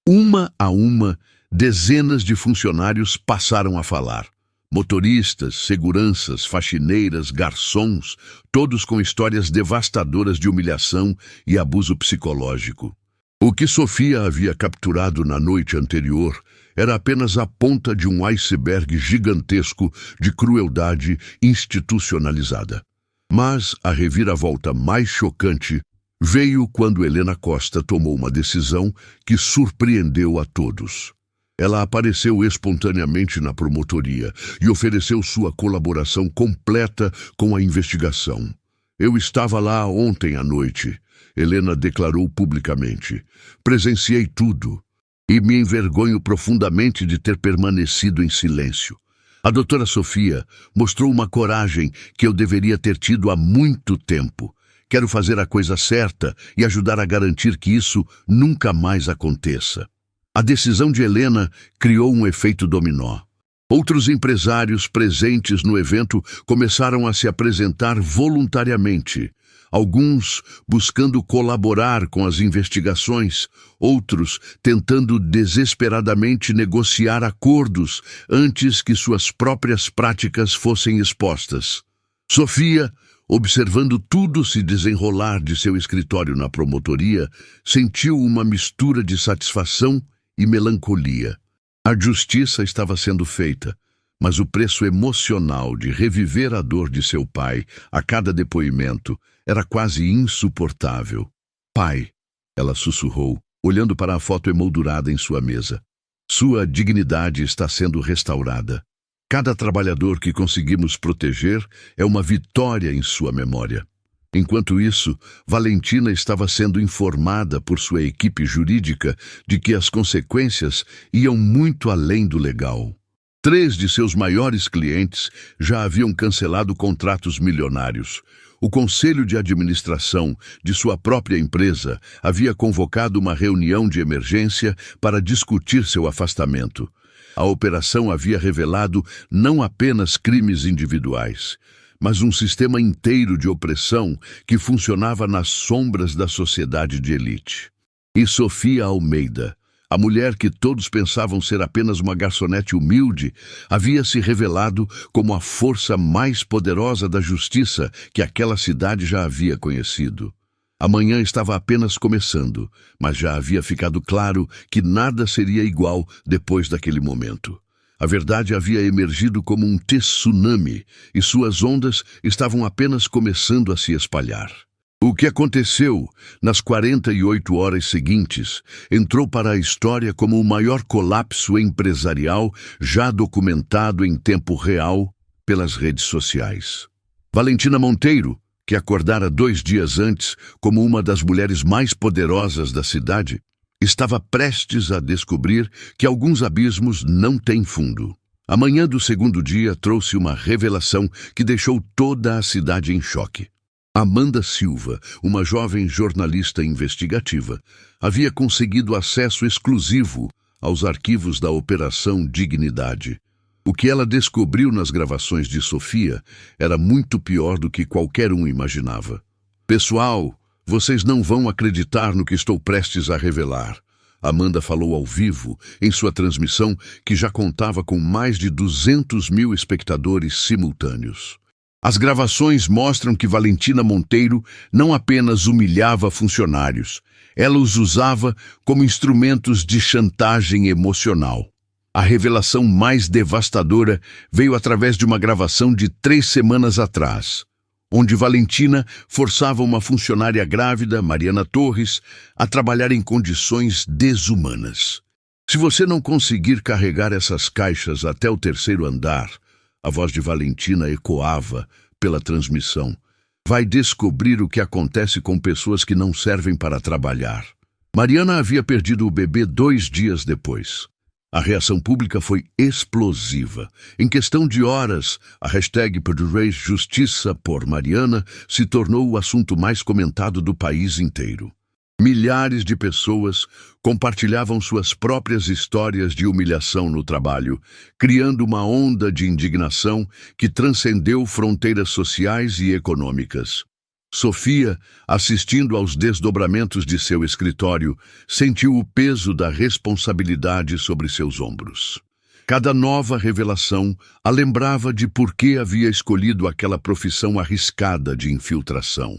Uma a uma, dezenas de funcionários passaram a falar. Motoristas, seguranças, faxineiras, garçons, todos com histórias devastadoras de humilhação e abuso psicológico. O que Sofia havia capturado na noite anterior era apenas a ponta de um iceberg gigantesco de crueldade institucionalizada. Mas a reviravolta mais chocante veio quando Helena Costa tomou uma decisão que surpreendeu a todos. Ela apareceu espontaneamente na promotoria e ofereceu sua colaboração completa com a investigação. Eu estava lá ontem à noite, Helena declarou publicamente. Presenciei tudo. E me envergonho profundamente de ter permanecido em silêncio. A doutora Sofia mostrou uma coragem que eu deveria ter tido há muito tempo. Quero fazer a coisa certa e ajudar a garantir que isso nunca mais aconteça. A decisão de Helena criou um efeito dominó. Outros empresários presentes no evento começaram a se apresentar voluntariamente. Alguns buscando colaborar com as investigações, outros tentando desesperadamente negociar acordos antes que suas próprias práticas fossem expostas. Sofia, observando tudo se desenrolar de seu escritório na promotoria, sentiu uma mistura de satisfação e melancolia. A justiça estava sendo feita, mas o preço emocional de reviver a dor de seu pai a cada depoimento era quase insuportável. Pai, ela sussurrou, olhando para a foto emoldurada em sua mesa. Sua dignidade está sendo restaurada. Cada trabalhador que conseguimos proteger é uma vitória em sua memória. Enquanto isso, Valentina estava sendo informada por sua equipe jurídica de que as consequências iam muito além do legal. 3 de seus maiores clientes já haviam cancelado contratos milionários. O conselho de administração de sua própria empresa havia convocado uma reunião de emergência para discutir seu afastamento. A operação havia revelado não apenas crimes individuais, mas um sistema inteiro de opressão que funcionava nas sombras da sociedade de elite. E Sofia Almeida, a mulher que todos pensavam ser apenas uma garçonete humilde, havia se revelado como a força mais poderosa da justiça que aquela cidade já havia conhecido. A manhã estava apenas começando, mas já havia ficado claro que nada seria igual depois daquele momento. A verdade havia emergido como um tsunami e suas ondas estavam apenas começando a se espalhar. O que aconteceu nas 48 horas seguintes entrou para a história como o maior colapso empresarial já documentado em tempo real pelas redes sociais. Valentina Monteiro, que acordara 2 dias antes como uma das mulheres mais poderosas da cidade, estava prestes a descobrir que alguns abismos não têm fundo. A manhã do segundo dia trouxe uma revelação que deixou toda a cidade em choque. Amanda Silva, uma jovem jornalista investigativa, havia conseguido acesso exclusivo aos arquivos da Operação Dignidade. O que ela descobriu nas gravações de Sofia era muito pior do que qualquer um imaginava. Pessoal, vocês não vão acreditar no que estou prestes a revelar. Amanda falou ao vivo em sua transmissão, que já contava com mais de 200 mil espectadores simultâneos. As gravações mostram que Valentina Monteiro não apenas humilhava funcionários, ela os usava como instrumentos de chantagem emocional. A revelação mais devastadora veio através de uma gravação de 3 semanas atrás, onde Valentina forçava uma funcionária grávida, Mariana Torres, a trabalhar em condições desumanas. Se você não conseguir carregar essas caixas até o 3º andar, a voz de Valentina ecoava pela transmissão, vai descobrir o que acontece com pessoas que não servem para trabalhar. Mariana havia perdido o bebê 2 dias depois. A reação pública foi explosiva. Em questão de horas, a hashtag Produreis Justiça por Mariana se tornou o assunto mais comentado do país inteiro. Milhares de pessoas compartilhavam suas próprias histórias de humilhação no trabalho, criando uma onda de indignação que transcendeu fronteiras sociais e econômicas. Sofia, assistindo aos desdobramentos de seu escritório, sentiu o peso da responsabilidade sobre seus ombros. Cada nova revelação a lembrava de por que havia escolhido aquela profissão arriscada de infiltração.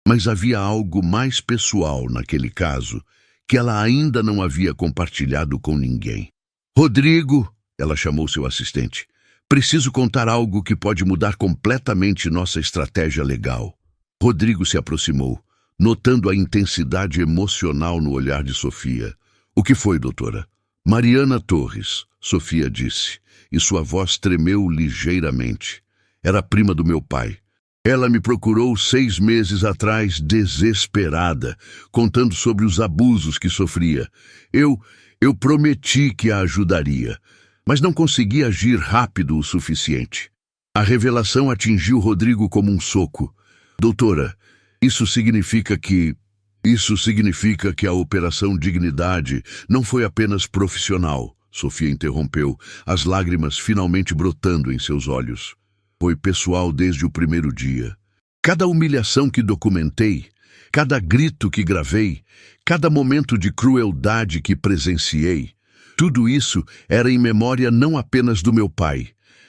Mas havia algo mais pessoal naquele caso, que ela ainda não havia compartilhado com ninguém. Rodrigo, ela chamou seu assistente, preciso contar algo que pode mudar completamente nossa estratégia legal. Rodrigo se aproximou, notando a intensidade emocional no olhar de Sofia. O que foi, doutora? Mariana Torres, Sofia disse, e sua voz tremeu ligeiramente. Era prima do meu pai. Ela me procurou 6 meses atrás, desesperada, contando sobre os abusos que sofria. Eu prometi que a ajudaria, mas não consegui agir rápido o suficiente. A revelação atingiu Rodrigo como um soco. Doutora, isso significa que a Operação Dignidade não foi apenas profissional, Sofia interrompeu, as lágrimas finalmente brotando em seus olhos. Foi pessoal desde o primeiro dia. Cada humilhação que documentei, cada grito que gravei, cada momento de crueldade que presenciei, tudo isso era em memória não apenas do meu pai,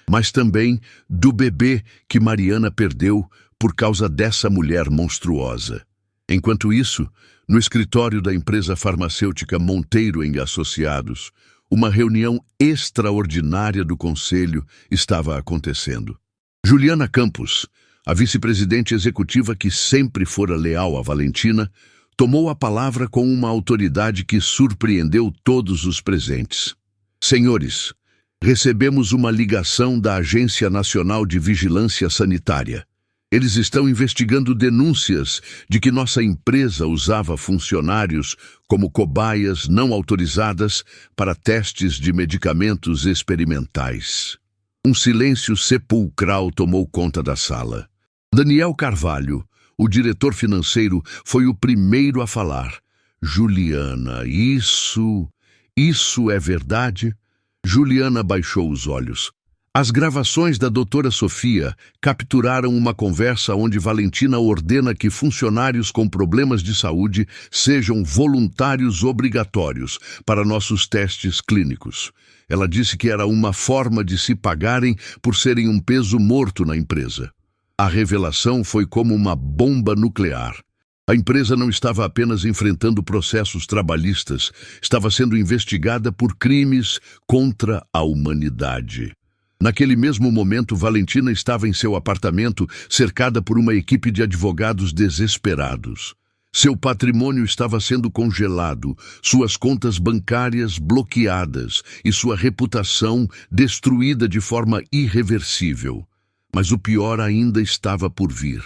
mas também do bebê que Mariana perdeu por causa dessa mulher monstruosa. Enquanto isso, no escritório da empresa farmacêutica Monteiro e Associados, uma reunião extraordinária do conselho estava acontecendo. Juliana Campos, a vice-presidente executiva que sempre fora leal a Valentina, tomou a palavra com uma autoridade que surpreendeu todos os presentes. Senhores, recebemos uma ligação da Agência Nacional de Vigilância Sanitária. Eles estão investigando denúncias de que nossa empresa usava funcionários como cobaias não autorizadas para testes de medicamentos experimentais. Um silêncio sepulcral tomou conta da sala. Daniel Carvalho, o diretor financeiro, foi o primeiro a falar. Juliana, isso é verdade? Juliana baixou os olhos. As gravações da doutora Sofia capturaram uma conversa onde Valentina ordena que funcionários com problemas de saúde sejam voluntários obrigatórios para nossos testes clínicos. Ela disse que era uma forma de se pagarem por serem um peso morto na empresa. A revelação foi como uma bomba nuclear. A empresa não estava apenas enfrentando processos trabalhistas, estava sendo investigada por crimes contra a humanidade. Naquele mesmo momento, Valentina estava em seu apartamento, cercada por uma equipe de advogados desesperados. Seu patrimônio estava sendo congelado, suas contas bancárias bloqueadas e sua reputação destruída de forma irreversível. Mas o pior ainda estava por vir.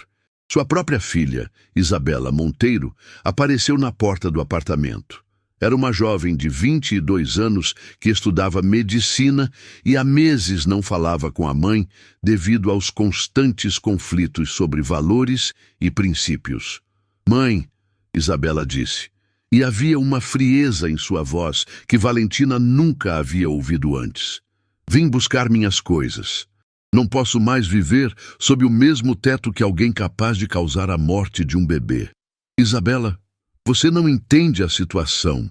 Sua própria filha, Isabela Monteiro, apareceu na porta do apartamento. Era uma jovem de 22 anos que estudava medicina e há meses não falava com a mãe devido aos constantes conflitos sobre valores e princípios. Mãe, Isabela disse, e havia uma frieza em sua voz que Valentina nunca havia ouvido antes. Vim buscar minhas coisas. Não posso mais viver sob o mesmo teto que alguém capaz de causar a morte de um bebê. Isabela, você não entende a situação.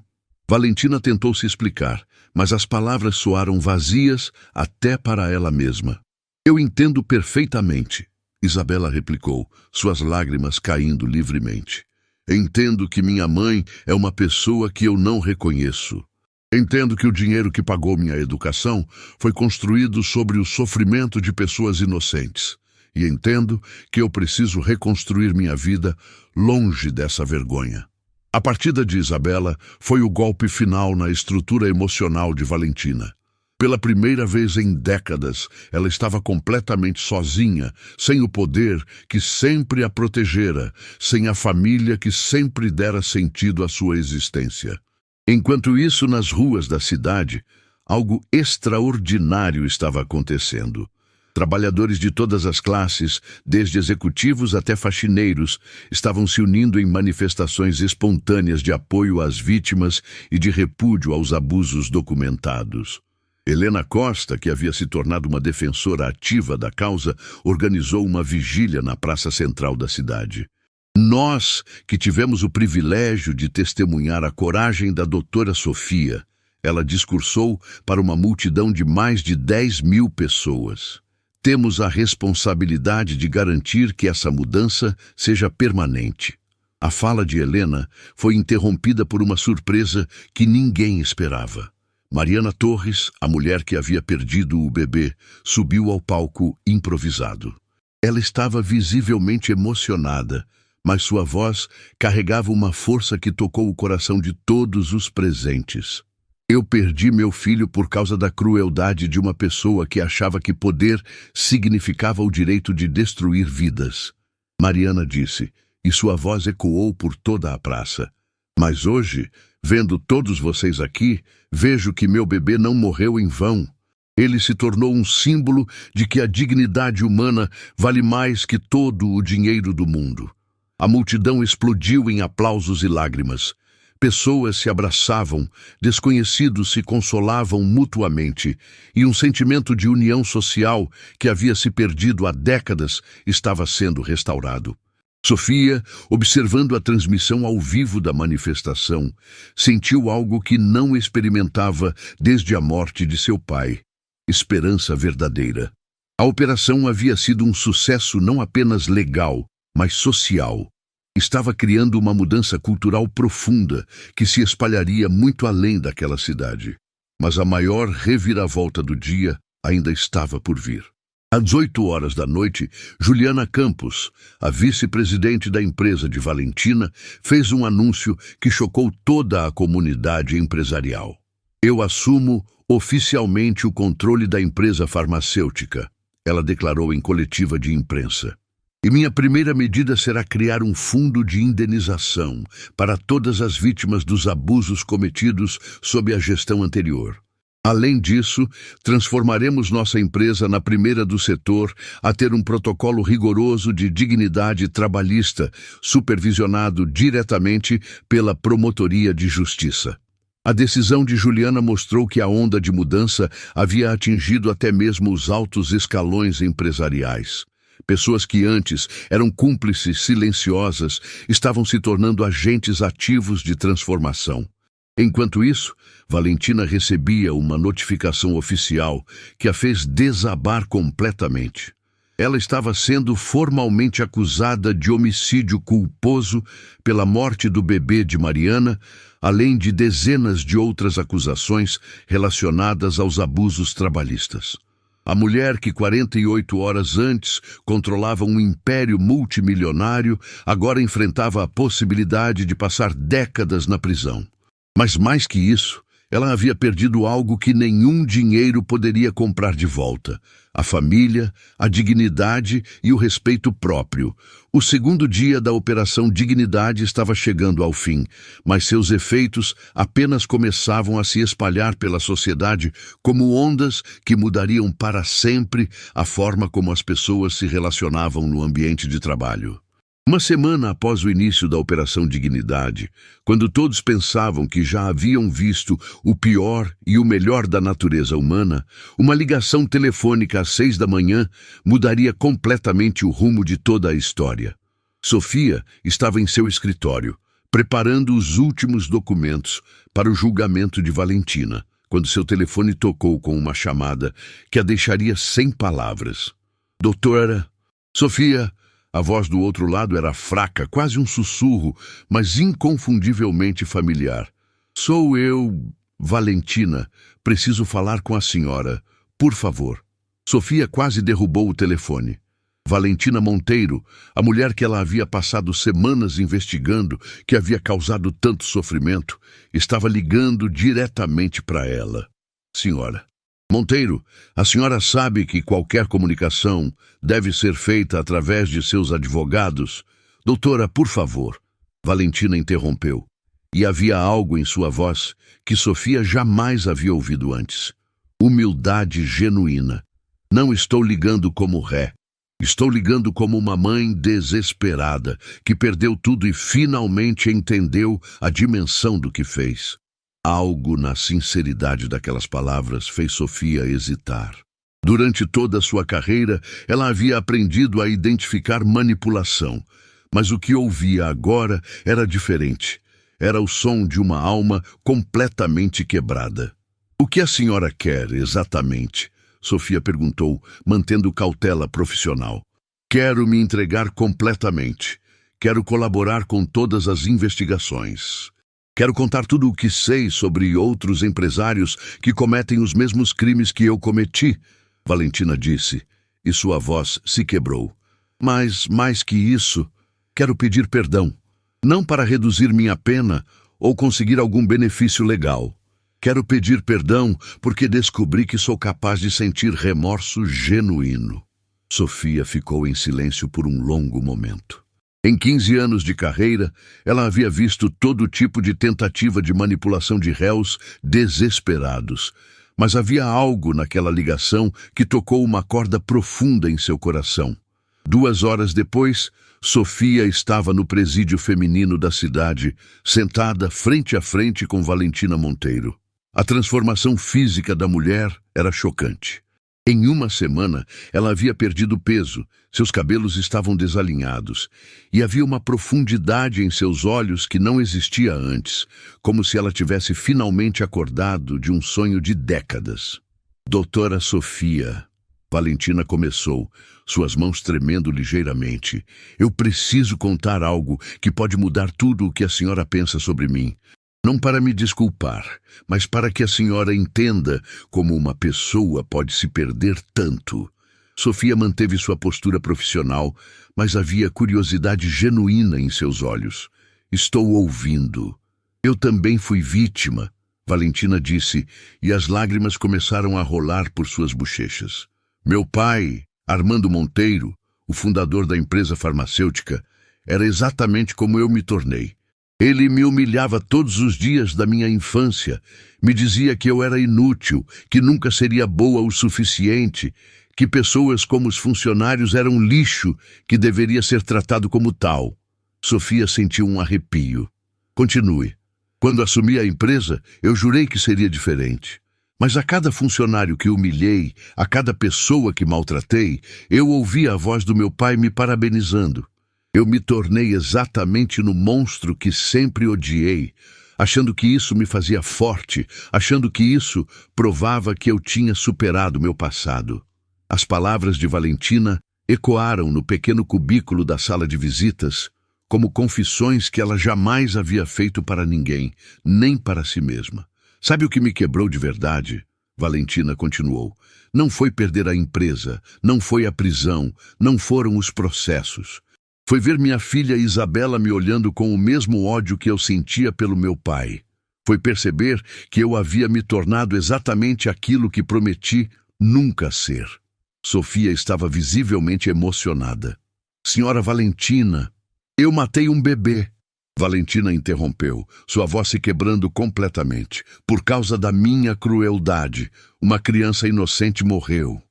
Valentina tentou se explicar, mas as palavras soaram vazias até para ela mesma. Eu entendo perfeitamente, Isabela replicou, suas lágrimas caindo livremente. Entendo que minha mãe é uma pessoa que eu não reconheço. Entendo que o dinheiro que pagou minha educação foi construído sobre o sofrimento de pessoas inocentes. E entendo que eu preciso reconstruir minha vida longe dessa vergonha. A partida de Isabela foi o golpe final na estrutura emocional de Valentina. Pela primeira vez em décadas, ela estava completamente sozinha, sem o poder que sempre a protegera, sem a família que sempre dera sentido à sua existência. Enquanto isso, nas ruas da cidade, algo extraordinário estava acontecendo. Trabalhadores de todas as classes, desde executivos até faxineiros, estavam se unindo em manifestações espontâneas de apoio às vítimas e de repúdio aos abusos documentados. Helena Costa, que havia se tornado uma defensora ativa da causa, organizou uma vigília na praça central da cidade. Nós, que tivemos o privilégio de testemunhar a coragem da doutora Sofia, ela discursou para uma multidão de mais de 10.000 pessoas. Temos a responsabilidade de garantir que essa mudança seja permanente. A fala de Helena foi interrompida por uma surpresa que ninguém esperava. Mariana Torres, a mulher que havia perdido o bebê, subiu ao palco improvisado. Ela estava visivelmente emocionada, mas sua voz carregava uma força que tocou o coração de todos os presentes. Eu perdi meu filho por causa da crueldade de uma pessoa que achava que poder significava o direito de destruir vidas. Mariana disse, e sua voz ecoou por toda a praça. Mas hoje, vendo todos vocês aqui, vejo que meu bebê não morreu em vão. Ele se tornou um símbolo de que a dignidade humana vale mais que todo o dinheiro do mundo. A multidão explodiu em aplausos e lágrimas. Pessoas se abraçavam, desconhecidos se consolavam mutuamente, e um sentimento de união social que havia se perdido há décadas estava sendo restaurado. Sofia, observando a transmissão ao vivo da manifestação, sentiu algo que não experimentava desde a morte de seu pai: esperança verdadeira. A operação havia sido um sucesso não apenas legal, mas social. Estava criando uma mudança cultural profunda que se espalharia muito além daquela cidade. Mas a maior reviravolta do dia ainda estava por vir. Às 8 da noite, Juliana Campos, a vice-presidente da empresa de Valentina, fez um anúncio que chocou toda a comunidade empresarial. Eu assumo oficialmente o controle da empresa farmacêutica, ela declarou em coletiva de imprensa. E minha primeira medida será criar um fundo de indenização para todas as vítimas dos abusos cometidos sob a gestão anterior. Além disso, transformaremos nossa empresa na primeira do setor a ter um protocolo rigoroso de dignidade trabalhista, supervisionado diretamente pela Promotoria de Justiça. A decisão de Juliana mostrou que a onda de mudança havia atingido até mesmo os altos escalões empresariais. Pessoas que antes eram cúmplices silenciosas estavam se tornando agentes ativos de transformação. Enquanto isso, Valentina recebia uma notificação oficial que a fez desabar completamente. Ela estava sendo formalmente acusada de homicídio culposo pela morte do bebê de Mariana, além de dezenas de outras acusações relacionadas aos abusos trabalhistas. A mulher que 48 horas antes controlava um império multimilionário agora enfrentava a possibilidade de passar décadas na prisão. Mas mais que isso, ela havia perdido algo que nenhum dinheiro poderia comprar de volta: a família, a dignidade e o respeito próprio. O segundo dia da Operação Dignidade estava chegando ao fim, mas seus efeitos apenas começavam a se espalhar pela sociedade como ondas que mudariam para sempre a forma como as pessoas se relacionavam no ambiente de trabalho. Uma semana após o início da Operação Dignidade, quando todos pensavam que já haviam visto o pior e o melhor da natureza humana, uma ligação telefônica às 6 da manhã mudaria completamente o rumo de toda a história. Sofia estava em seu escritório, preparando os últimos documentos para o julgamento de Valentina, quando seu telefone tocou com uma chamada que a deixaria sem palavras. Doutora, Sofia. A voz do outro lado era fraca, quase um sussurro, mas inconfundivelmente familiar. Sou eu, Valentina. Preciso falar com a senhora. Por favor. Sofia quase derrubou o telefone. Valentina Monteiro, a mulher que ela havia passado semanas investigando, que havia causado tanto sofrimento, estava ligando diretamente para ela. Senhora. Monteiro, a senhora sabe que qualquer comunicação deve ser feita através de seus advogados? Doutora, por favor. Valentina interrompeu. E havia algo em sua voz que Sofia jamais havia ouvido antes. Humildade genuína. Não estou ligando como ré. Estou ligando como uma mãe desesperada, que perdeu tudo e finalmente entendeu a dimensão do que fez. Algo na sinceridade daquelas palavras fez Sofia hesitar. Durante toda a sua carreira, ela havia aprendido a identificar manipulação, mas o que ouvia agora era diferente. Era o som de uma alma completamente quebrada. O que a senhora quer exatamente? Sofia perguntou, mantendo cautela profissional. Quero me entregar completamente. Quero colaborar com todas as investigações. Quero contar tudo o que sei sobre outros empresários que cometem os mesmos crimes que eu cometi, Valentina disse, e sua voz se quebrou. Mas, mais que isso, quero pedir perdão. Não para reduzir minha pena ou conseguir algum benefício legal. Quero pedir perdão porque descobri que sou capaz de sentir remorso genuíno. Sofia ficou em silêncio por um longo momento. Em 15 anos de carreira, ela havia visto todo tipo de tentativa de manipulação de réus desesperados. Mas havia algo naquela ligação que tocou uma corda profunda em seu coração. 2 horas depois, Sofia estava no presídio feminino da cidade, sentada frente a frente com Valentina Monteiro. A transformação física da mulher era chocante. Em uma semana, ela havia perdido peso, seus cabelos estavam desalinhados, e havia uma profundidade em seus olhos que não existia antes, como se ela tivesse finalmente acordado de um sonho de décadas. Doutora Sofia, Valentina começou, suas mãos tremendo ligeiramente. Eu preciso contar algo que pode mudar tudo o que a senhora pensa sobre mim. Não para me desculpar, mas para que a senhora entenda como uma pessoa pode se perder tanto. Sofia manteve sua postura profissional, mas havia curiosidade genuína em seus olhos. Estou ouvindo. Eu também fui vítima, Valentina disse, e as lágrimas começaram a rolar por suas bochechas. Meu pai, Armando Monteiro, o fundador da empresa farmacêutica, era exatamente como eu me tornei. Ele me humilhava todos os dias da minha infância, me dizia que eu era inútil, que nunca seria boa o suficiente, que pessoas como os funcionários eram lixo, que deveria ser tratado como tal. Sofia sentiu um arrepio. Continue. Quando assumi a empresa, eu jurei que seria diferente. Mas a cada funcionário que humilhei, a cada pessoa que maltratei, eu ouvi a voz do meu pai me parabenizando. Eu me tornei exatamente no monstro que sempre odiei, achando que isso me fazia forte, achando que isso provava que eu tinha superado meu passado. As palavras de Valentina ecoaram no pequeno cubículo da sala de visitas, como confissões que ela jamais havia feito para ninguém, nem para si mesma. Sabe o que me quebrou de verdade? Valentina continuou. Não foi perder a empresa, não foi a prisão, não foram os processos. Foi ver minha filha Isabela me olhando com o mesmo ódio que eu sentia pelo meu pai. Foi perceber que eu havia me tornado exatamente aquilo que prometi nunca ser. Sofia estava visivelmente emocionada. Senhora Valentina, eu matei um bebê. Valentina interrompeu, sua voz se quebrando completamente. Por causa da minha crueldade, uma criança inocente morreu.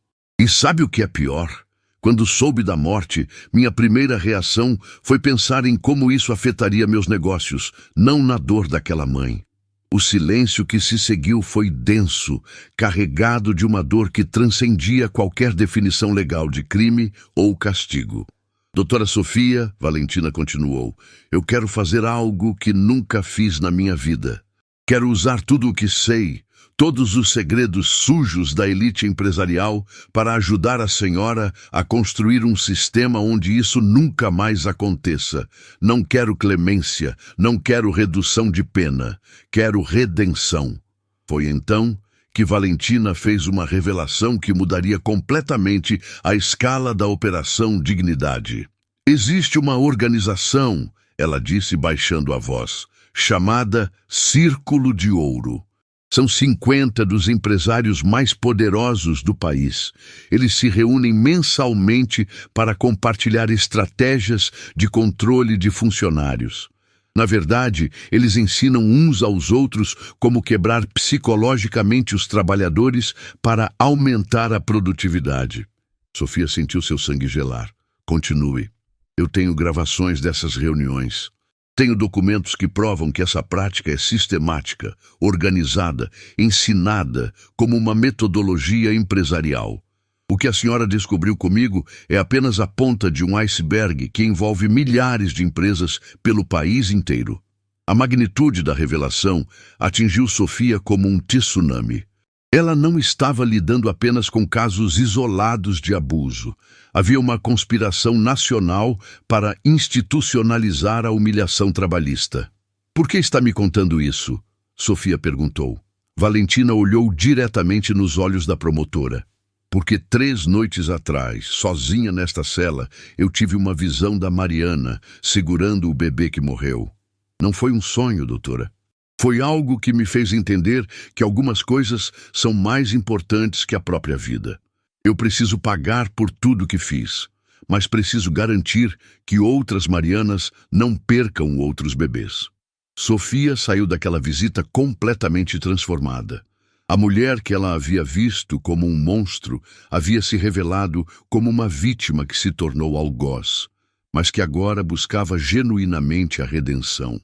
E sabe o que é pior? Quando soube da morte, minha primeira reação foi pensar em como isso afetaria meus negócios, não na dor daquela mãe. O silêncio que se seguiu foi denso, carregado de uma dor que transcendia qualquer definição legal de crime ou castigo. Doutora Sofia, Valentina continuou, eu quero fazer algo que nunca fiz na minha vida. Quero usar tudo o que sei, todos os segredos sujos da elite empresarial para ajudar a senhora a construir um sistema onde isso nunca mais aconteça. Não quero clemência, não quero redução de pena, quero redenção. Foi então que Valentina fez uma revelação que mudaria completamente a escala da Operação Dignidade. Existe uma organização, ela disse baixando a voz, chamada Círculo de Ouro. São 50 dos empresários mais poderosos do país. Eles se reúnem mensalmente para compartilhar estratégias de controle de funcionários. Na verdade, eles ensinam uns aos outros como quebrar psicologicamente os trabalhadores para aumentar a produtividade. Sofia sentiu seu sangue gelar. Continue. Eu tenho gravações dessas reuniões. Tenho documentos que provam que essa prática é sistemática, organizada, ensinada como uma metodologia empresarial. O que a senhora descobriu comigo é apenas a ponta de um iceberg que envolve milhares de empresas pelo país inteiro. A magnitude da revelação atingiu Sofia como um tsunami. Ela não estava lidando apenas com casos isolados de abuso. Havia uma conspiração nacional para institucionalizar a humilhação trabalhista. Por que está me contando isso? Sofia perguntou. Valentina olhou diretamente nos olhos da promotora. Porque 3 noites atrás, sozinha nesta cela, eu tive uma visão da Mariana segurando o bebê que morreu. Não foi um sonho, doutora. Foi algo que me fez entender que algumas coisas são mais importantes que a própria vida. Eu preciso pagar por tudo que fiz, mas preciso garantir que outras Marianas não percam outros bebês. Sofia saiu daquela visita completamente transformada. A mulher que ela havia visto como um monstro havia se revelado como uma vítima que se tornou algoz, mas que agora buscava genuinamente a redenção.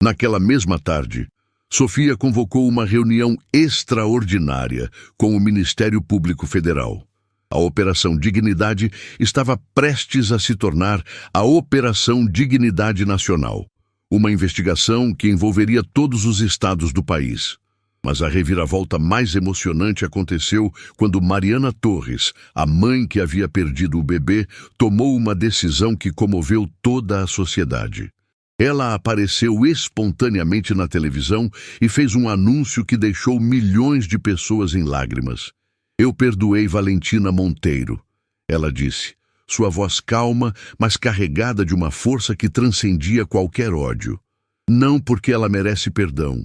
Naquela mesma tarde, Sofia convocou uma reunião extraordinária com o Ministério Público Federal. A Operação Dignidade estava prestes a se tornar a Operação Dignidade Nacional, uma investigação que envolveria todos os estados do país. Mas a reviravolta mais emocionante aconteceu quando Mariana Torres, a mãe que havia perdido o bebê, tomou uma decisão que comoveu toda a sociedade. Ela apareceu espontaneamente na televisão e fez um anúncio que deixou milhões de pessoas em lágrimas. Eu perdoei Valentina Monteiro, ela disse, sua voz calma, mas carregada de uma força que transcendia qualquer ódio. Não porque ela merece perdão,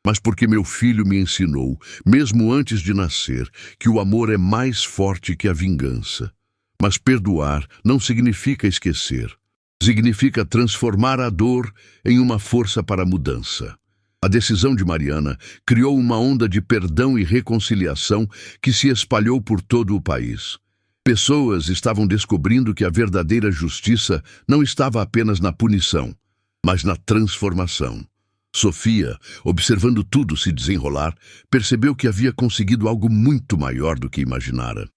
mas porque meu filho me ensinou, mesmo antes de nascer, que o amor é mais forte que a vingança. Mas perdoar não significa esquecer. Significa transformar a dor em uma força para a mudança. A decisão de Mariana criou uma onda de perdão e reconciliação que se espalhou por todo o país. Pessoas estavam descobrindo que a verdadeira justiça não estava apenas na punição, mas na transformação. Sofia, observando tudo se desenrolar, percebeu que havia conseguido algo muito maior do que imaginara.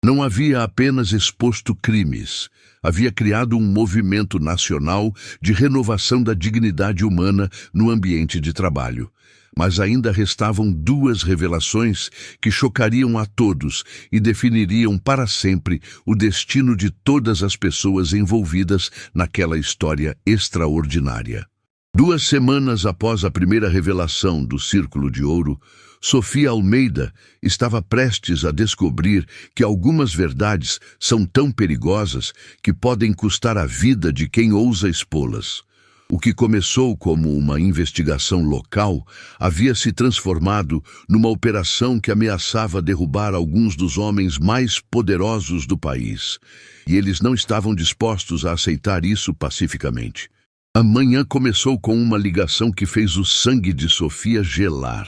Não havia apenas exposto crimes, havia criado um movimento nacional de renovação da dignidade humana no ambiente de trabalho. Mas ainda restavam 2 revelações que chocariam a todos e definiriam para sempre o destino de todas as pessoas envolvidas naquela história extraordinária. 2 semanas após a primeira revelação do Círculo de Ouro, Sofia Almeida estava prestes a descobrir que algumas verdades são tão perigosas que podem custar a vida de quem ousa expô-las. O que começou como uma investigação local havia se transformado numa operação que ameaçava derrubar alguns dos homens mais poderosos do país. E eles não estavam dispostos a aceitar isso pacificamente. A manhã começou com uma ligação que fez o sangue de Sofia gelar.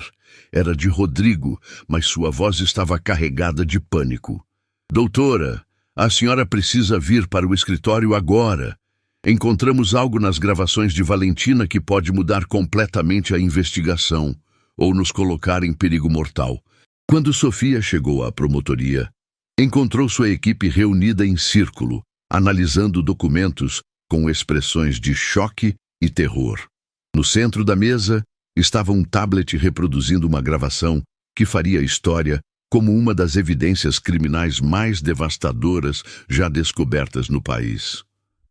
Era de Rodrigo, mas sua voz estava carregada de pânico. Doutora, A senhora precisa vir para o escritório agora. Encontramos algo nas gravações de Valentina que pode mudar completamente a investigação ou nos colocar em perigo mortal. Quando Sofia chegou à promotoria, encontrou sua equipe reunida em círculo, analisando documentos com expressões de choque e terror. No centro da mesa estava um tablet reproduzindo uma gravação que faria história como uma das evidências criminais mais devastadoras já descobertas no país.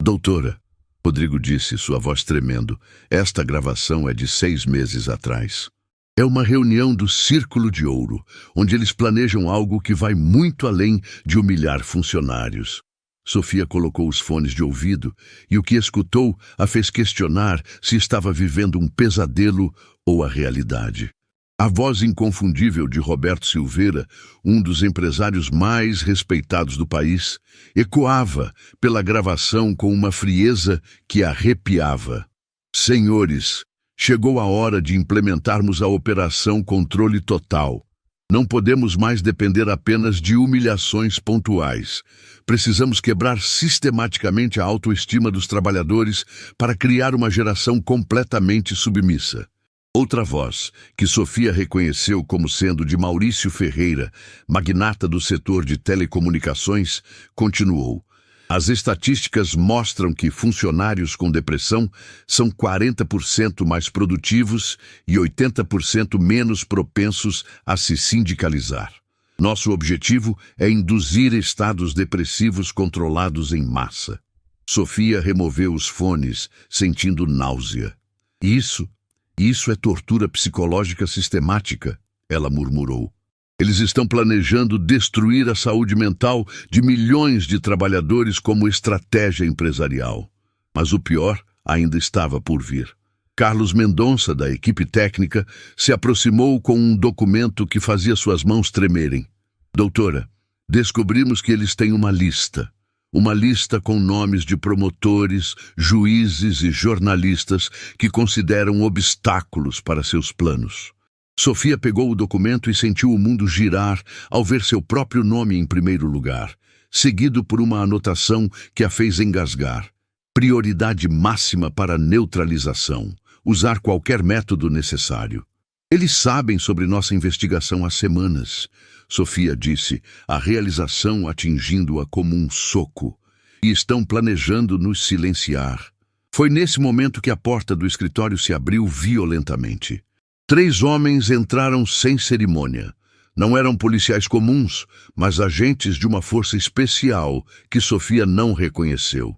Doutora, Rodrigo disse, sua voz tremendo, esta gravação é de 6 meses atrás. É uma reunião do Círculo de Ouro, onde eles planejam algo que vai muito além de humilhar funcionários. Sofia colocou os fones de ouvido e o que escutou a fez questionar se estava vivendo um pesadelo ou a realidade. A voz inconfundível de Roberto Silveira, um dos empresários mais respeitados do país, ecoava pela gravação com uma frieza que arrepiava. Senhores, chegou a hora de implementarmos a Operação Controle Total. Não podemos mais depender apenas de humilhações pontuais. Precisamos quebrar sistematicamente a autoestima dos trabalhadores para criar uma geração completamente submissa. Outra voz, que Sofia reconheceu como sendo de Maurício Ferreira, magnata do setor de telecomunicações, continuou. As estatísticas mostram que funcionários com depressão são 40% mais produtivos e 80% menos propensos a se sindicalizar. Nosso objetivo é induzir estados depressivos controlados em massa. Sofia removeu os fones, sentindo náusea. Isso é tortura psicológica sistemática, ela murmurou. Eles estão planejando destruir a saúde mental de milhões de trabalhadores como estratégia empresarial. Mas o pior ainda estava por vir. Carlos Mendonça, da equipe técnica, se aproximou com um documento que fazia suas mãos tremerem. Doutora, descobrimos que eles têm uma lista. Uma lista com nomes de promotores, juízes e jornalistas que consideram obstáculos para seus planos. Sofia pegou o documento e sentiu o mundo girar ao ver seu próprio nome em primeiro lugar, seguido por uma anotação que a fez engasgar. Prioridade máxima para neutralização. Usar qualquer método necessário. Eles sabem sobre nossa investigação há semanas, Sofia disse, a realização atingindo-a como um soco. E estão planejando nos silenciar. Foi nesse momento que a porta do escritório se abriu violentamente. 3 homens entraram sem cerimônia. Não eram policiais comuns, mas agentes de uma força especial que Sofia não reconheceu.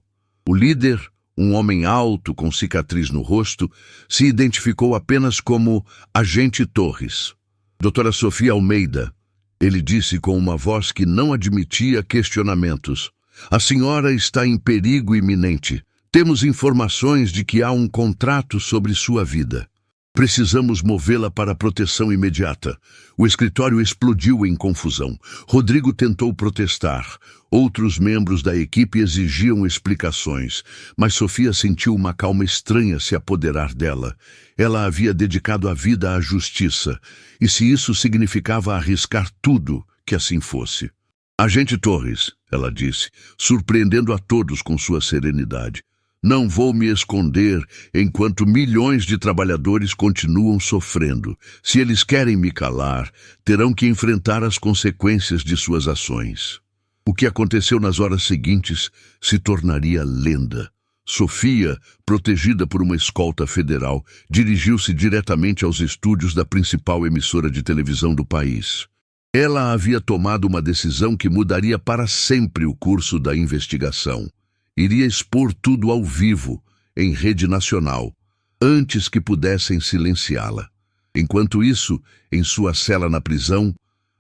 O líder, um homem alto com cicatriz no rosto, se identificou apenas como Agente Torres. Doutora Sofia Almeida, ele disse com uma voz que não admitia questionamentos. A senhora está em perigo iminente. Temos informações de que há um contrato sobre sua vida. Precisamos movê-la para proteção imediata. O escritório explodiu em confusão. Rodrigo tentou protestar. Outros membros da equipe exigiam explicações, mas Sofia sentiu uma calma estranha se apoderar dela. Ela havia dedicado a vida à justiça, e se isso significava arriscar tudo, que assim fosse. Agente Torres, ela disse, surpreendendo a todos com sua serenidade. Não vou me esconder enquanto milhões de trabalhadores continuam sofrendo. Se eles querem me calar, terão que enfrentar as consequências de suas ações. O que aconteceu nas horas seguintes se tornaria lenda. Sofia, protegida por uma escolta federal, dirigiu-se diretamente aos estúdios da principal emissora de televisão do país. Ela havia tomado uma decisão que mudaria para sempre o curso da investigação. Iria expor tudo ao vivo, em rede nacional, antes que pudessem silenciá-la. Enquanto isso, em sua cela na prisão,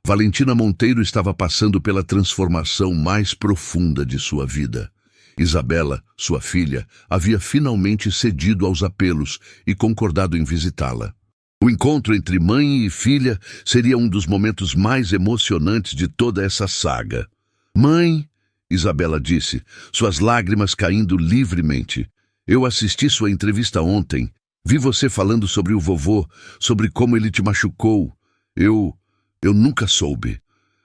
Valentina Monteiro estava passando pela transformação mais profunda de sua vida. Isabela, sua filha, havia finalmente cedido aos apelos e concordado em visitá-la. O encontro entre mãe e filha seria um dos momentos mais emocionantes de toda essa saga. Mãe, Isabela disse, suas lágrimas caindo livremente. Eu assisti sua entrevista ontem. Vi você falando sobre o vovô, sobre como ele te machucou. Eu nunca soube.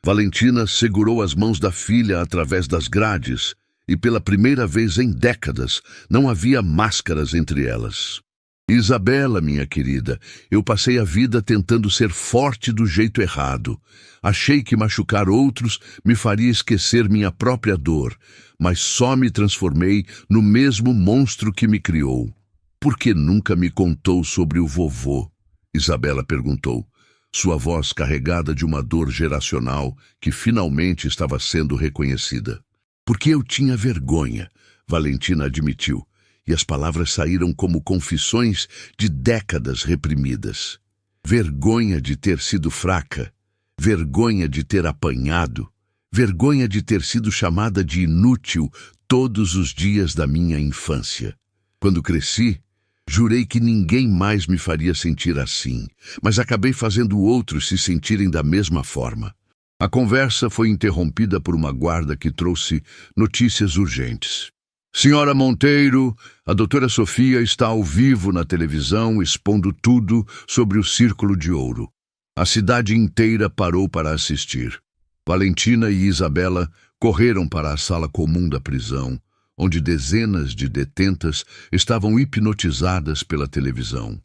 Valentina segurou as mãos da filha através das grades e, pela primeira vez em décadas, não havia máscaras entre elas. Isabela, minha querida, eu passei a vida tentando ser forte do jeito errado. Achei que machucar outros me faria esquecer minha própria dor, mas só me transformei no mesmo monstro que me criou. Por que nunca me contou sobre o vovô? Isabela perguntou, sua voz carregada de uma dor geracional que finalmente estava sendo reconhecida. Porque eu tinha vergonha, Valentina admitiu, e as palavras saíram como confissões de décadas reprimidas. Vergonha de ter sido fraca, vergonha de ter apanhado, vergonha de ter sido chamada de inútil todos os dias da minha infância. Quando cresci, jurei que ninguém mais me faria sentir assim, mas acabei fazendo outros se sentirem da mesma forma. A conversa foi interrompida por uma guarda que trouxe notícias urgentes. Senhora Monteiro, a doutora Sofia está ao vivo na televisão expondo tudo sobre o Círculo de Ouro. A cidade inteira parou para assistir. Valentina e Isabela correram para a sala comum da prisão, onde dezenas de detentas estavam hipnotizadas pela televisão.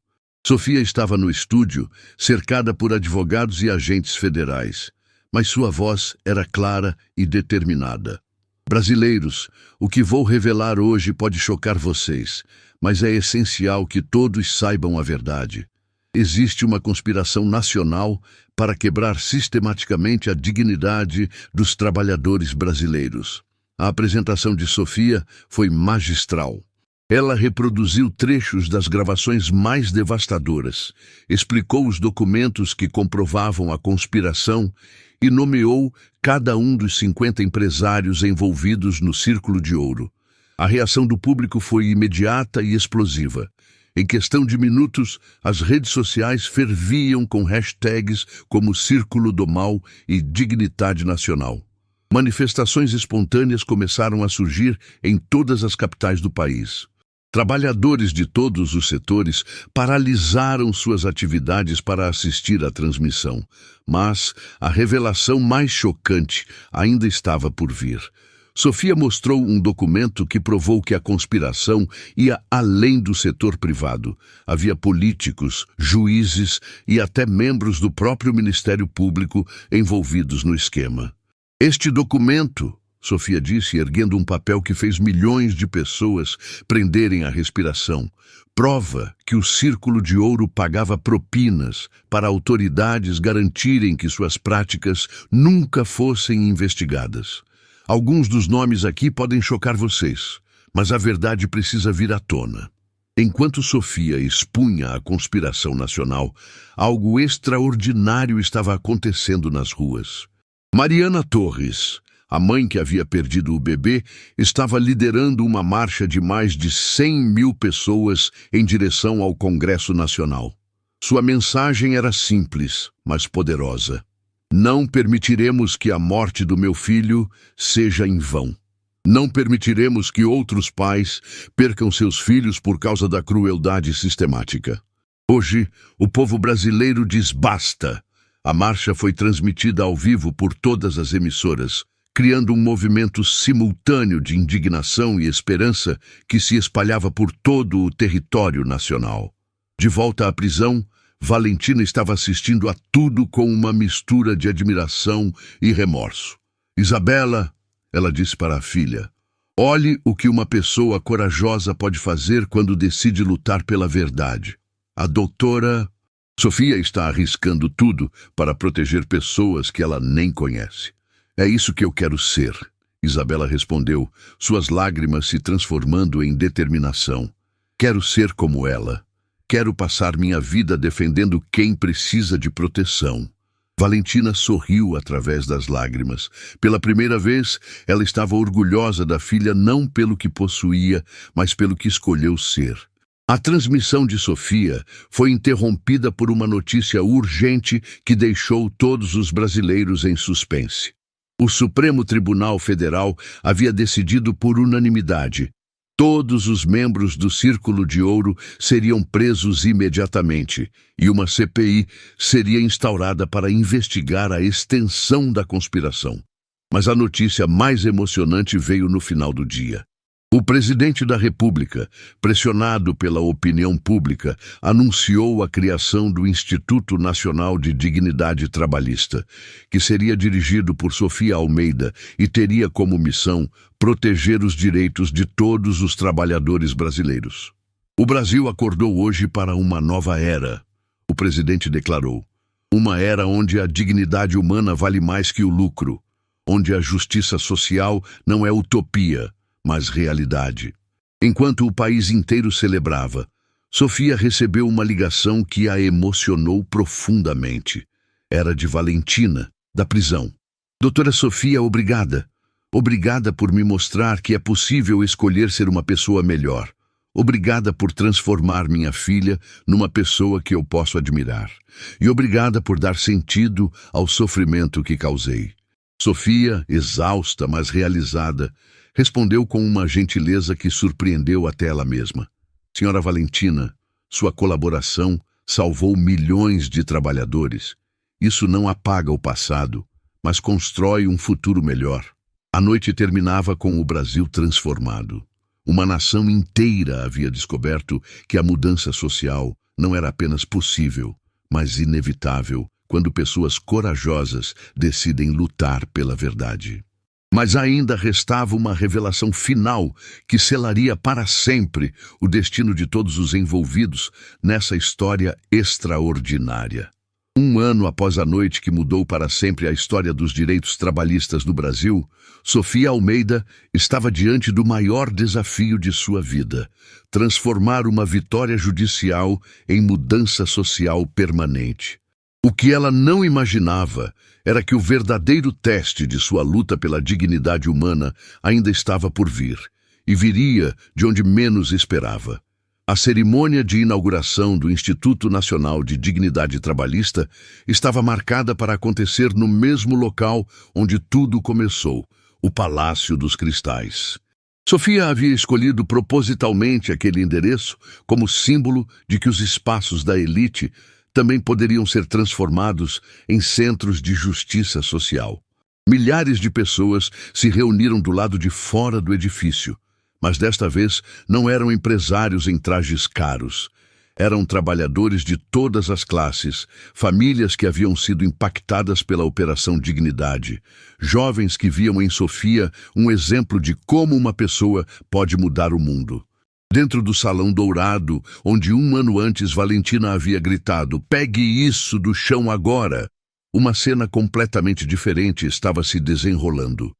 Sofia estava no estúdio, cercada por advogados e agentes federais, mas sua voz era clara e determinada. Brasileiros, o que vou revelar hoje pode chocar vocês, mas é essencial que todos saibam a verdade. Existe uma conspiração nacional para quebrar sistematicamente a dignidade dos trabalhadores brasileiros. A apresentação de Sofia foi magistral. Ela reproduziu trechos das gravações mais devastadoras, explicou os documentos que comprovavam a conspiração e nomeou cada um dos 50 empresários envolvidos no Círculo de Ouro. A reação do público foi imediata e explosiva. Em questão de minutos, as redes sociais ferviam com hashtags como Círculo do Mal e Dignidade Nacional. Manifestações espontâneas começaram a surgir em todas as capitais do país. Trabalhadores de todos os setores paralisaram suas atividades para assistir à transmissão, mas a revelação mais chocante ainda estava por vir. Sofia mostrou um documento que provou que a conspiração ia além do setor privado. Havia políticos, juízes e até membros do próprio Ministério Público envolvidos no esquema. Este documento, Sofia disse, erguendo um papel que fez milhões de pessoas prenderem a respiração, prova que o Círculo de Ouro pagava propinas para autoridades garantirem que suas práticas nunca fossem investigadas. Alguns dos nomes aqui podem chocar vocês, mas a verdade precisa vir à tona. Enquanto Sofia expunha a conspiração nacional, algo extraordinário estava acontecendo nas ruas. Mariana Torres, a mãe que havia perdido o bebê, estava liderando uma marcha de mais de 100.000 pessoas em direção ao Congresso Nacional. Sua mensagem era simples, mas poderosa. Não permitiremos que a morte do meu filho seja em vão. Não permitiremos que outros pais percam seus filhos por causa da crueldade sistemática. Hoje, o povo brasileiro diz basta. A marcha foi transmitida ao vivo por todas as emissoras, criando um movimento simultâneo de indignação e esperança que se espalhava por todo o território nacional. De volta à prisão, Valentina estava assistindo a tudo com uma mistura de admiração e remorso. Isabela, ela disse para a filha, olhe o que uma pessoa corajosa pode fazer quando decide lutar pela verdade. A doutora Sofia está arriscando tudo para proteger pessoas que ela nem conhece. É isso que eu quero ser, Isabela respondeu, suas lágrimas se transformando em determinação. Quero ser como ela. Quero passar minha vida defendendo quem precisa de proteção. Valentina sorriu através das lágrimas. Pela primeira vez, ela estava orgulhosa da filha não pelo que possuía, mas pelo que escolheu ser. A transmissão de Sofia foi interrompida por uma notícia urgente que deixou todos os brasileiros em suspense. O Supremo Tribunal Federal havia decidido por unanimidade: Todos os membros do Círculo de Ouro seriam presos imediatamente e uma CPI seria instaurada para investigar a extensão da conspiração. Mas a notícia mais emocionante veio no final do dia. O presidente da República, pressionado pela opinião pública, anunciou a criação do Instituto Nacional de Dignidade Trabalhista, que seria dirigido por Sofia Almeida e teria como missão proteger os direitos de todos os trabalhadores brasileiros. O Brasil acordou hoje para uma nova era, o presidente declarou. Uma era onde a dignidade humana vale mais que o lucro, onde a justiça social não é utopia, mas realidade. Enquanto o país inteiro celebrava, Sofia recebeu uma ligação que a emocionou profundamente. Era de Valentina, da prisão. Doutora Sofia, obrigada. Obrigada por me mostrar que é possível escolher ser uma pessoa melhor. Obrigada por transformar minha filha numa pessoa que eu posso admirar. E obrigada por dar sentido ao sofrimento que causei. Sofia, exausta, mas realizada, respondeu com uma gentileza que surpreendeu até ela mesma. Senhora Valentina, sua colaboração salvou milhões de trabalhadores. Isso não apaga o passado, mas constrói um futuro melhor. A noite terminava com o Brasil transformado. Uma nação inteira havia descoberto que a mudança social não era apenas possível, mas inevitável, quando pessoas corajosas decidem lutar pela verdade. Mas ainda restava uma revelação final que selaria para sempre o destino de todos os envolvidos nessa história extraordinária. Um ano após a noite que mudou para sempre a história dos direitos trabalhistas no Brasil, Sofia Almeida estava diante do maior desafio de sua vida: transformar uma vitória judicial em mudança social permanente. O que ela não imaginava era que o verdadeiro teste de sua luta pela dignidade humana ainda estava por vir, e viria de onde menos esperava. A cerimônia de inauguração do Instituto Nacional de Dignidade Trabalhista estava marcada para acontecer no mesmo local onde tudo começou, o Palácio dos Cristais. Sofia havia escolhido propositalmente aquele endereço como símbolo de que os espaços da elite também poderiam ser transformados em centros de justiça social. Milhares de pessoas se reuniram do lado de fora do edifício, mas desta vez não eram empresários em trajes caros. Eram trabalhadores de todas as classes, famílias que haviam sido impactadas pela Operação Dignidade, jovens que viam em Sofia um exemplo de como uma pessoa pode mudar o mundo. Dentro do salão dourado, onde um ano antes Valentina havia gritado: "Pegue isso do chão agora!", uma cena completamente diferente estava se desenrolando.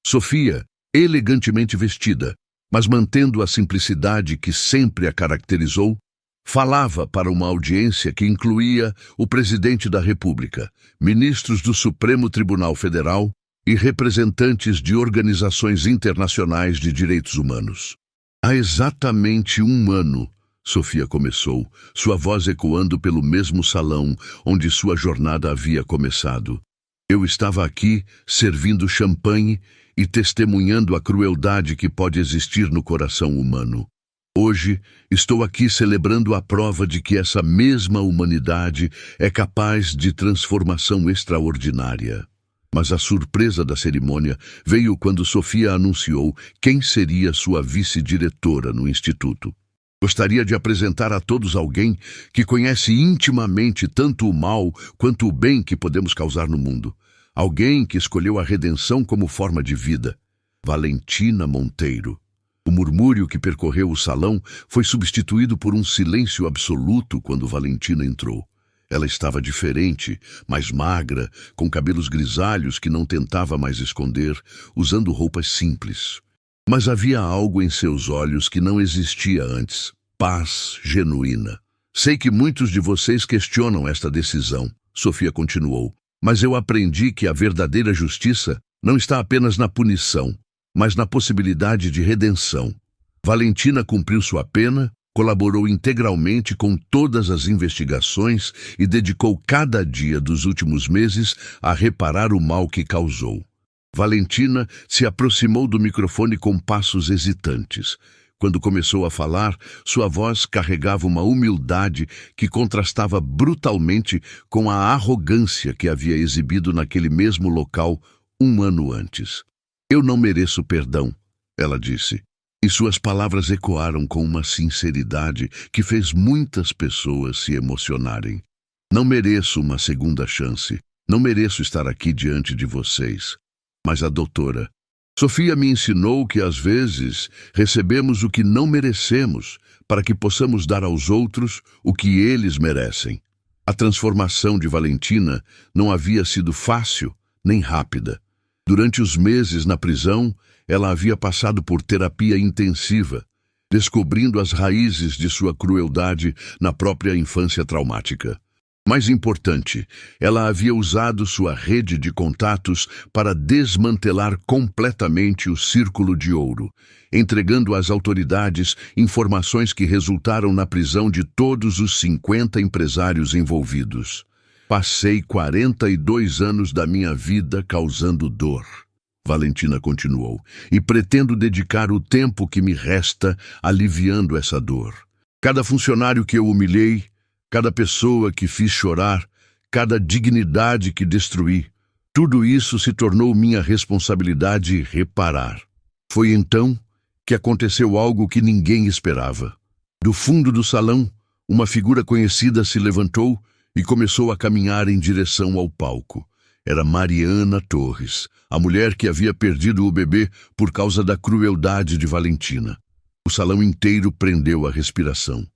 Sofia, elegantemente vestida, mas mantendo a simplicidade que sempre a caracterizou, falava para uma audiência que incluía o presidente da República, ministros do Supremo Tribunal Federal e representantes de organizações internacionais de direitos humanos. Há exatamente um ano, Sofia começou, sua voz ecoando pelo mesmo salão onde sua jornada havia começado. Eu estava aqui, servindo champanhe e testemunhando a crueldade que pode existir no coração humano. Hoje, estou aqui celebrando a prova de que essa mesma humanidade é capaz de transformação extraordinária. Mas a surpresa da cerimônia veio quando Sofia anunciou quem seria sua vice-diretora no Instituto. Gostaria de apresentar a todos alguém que conhece intimamente tanto o mal quanto o bem que podemos causar no mundo. Alguém que escolheu a redenção como forma de vida. Valentina Monteiro. O murmúrio que percorreu o salão foi substituído por um silêncio absoluto quando Valentina entrou. Ela estava diferente, mais magra, com cabelos grisalhos que não tentava mais esconder, usando roupas simples. Mas havia algo em seus olhos que não existia antes: paz genuína. Sei que muitos de vocês questionam esta decisão, Sofia continuou, mas eu aprendi que a verdadeira justiça não está apenas na punição, mas na possibilidade de redenção. Valentina cumpriu sua pena, colaborou integralmente com todas as investigações e dedicou cada dia dos últimos meses a reparar o mal que causou. Valentina se aproximou do microfone com passos hesitantes. Quando começou a falar, sua voz carregava uma humildade que contrastava brutalmente com a arrogância que havia exibido naquele mesmo local 1 ano antes. "Eu não mereço perdão", ela disse, e suas palavras ecoaram com uma sinceridade que fez muitas pessoas se emocionarem. "Não mereço uma segunda chance. Não mereço estar aqui diante de vocês. Mas a doutora Sofia me ensinou que às vezes recebemos o que não merecemos para que possamos dar aos outros o que eles merecem." A transformação de Valentina não havia sido fácil nem rápida. Durante os meses na prisão, ela havia passado por terapia intensiva, descobrindo as raízes de sua crueldade na própria infância traumática. Mais importante, ela havia usado sua rede de contatos para desmantelar completamente o Círculo de Ouro, entregando às autoridades informações que resultaram na prisão de todos os 50 empresários envolvidos. "Passei 42 anos da minha vida causando dor", Valentina continuou, "e pretendo dedicar o tempo que me resta aliviando essa dor. Cada funcionário que eu humilhei, cada pessoa que fiz chorar, cada dignidade que destruí, tudo isso se tornou minha responsabilidade reparar." Foi então que aconteceu algo que ninguém esperava. Do fundo do salão, uma figura conhecida se levantou e começou a caminhar em direção ao palco. Era Mariana Torres, a mulher que havia perdido o bebê por causa da crueldade de Valentina. O salão inteiro prendeu a respiração.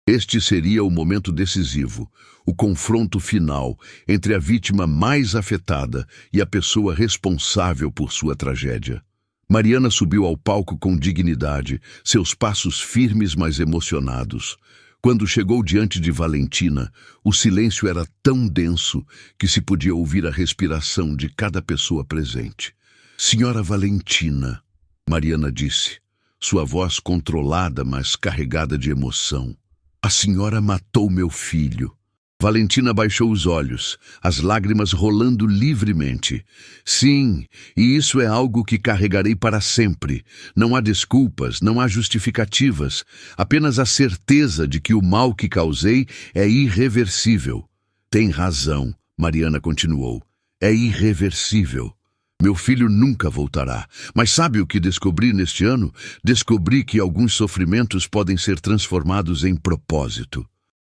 Este seria o momento decisivo, o confronto final entre a vítima mais afetada e a pessoa responsável por sua tragédia. Mariana subiu ao palco com dignidade, seus passos firmes, mas emocionados. Quando chegou diante de Valentina, o silêncio era tão denso que se podia ouvir a respiração de cada pessoa presente. "Senhora Valentina", Mariana disse, sua voz controlada, mas carregada de emoção. "A senhora matou meu filho." Valentina baixou os olhos, as lágrimas rolando livremente. "Sim, e isso é algo que carregarei para sempre. Não há desculpas, não há justificativas, apenas a certeza de que o mal que causei é irreversível." "Tem razão", Mariana continuou. "É irreversível. Meu filho nunca voltará. Mas sabe o que descobri neste ano? Descobri que alguns sofrimentos podem ser transformados em propósito."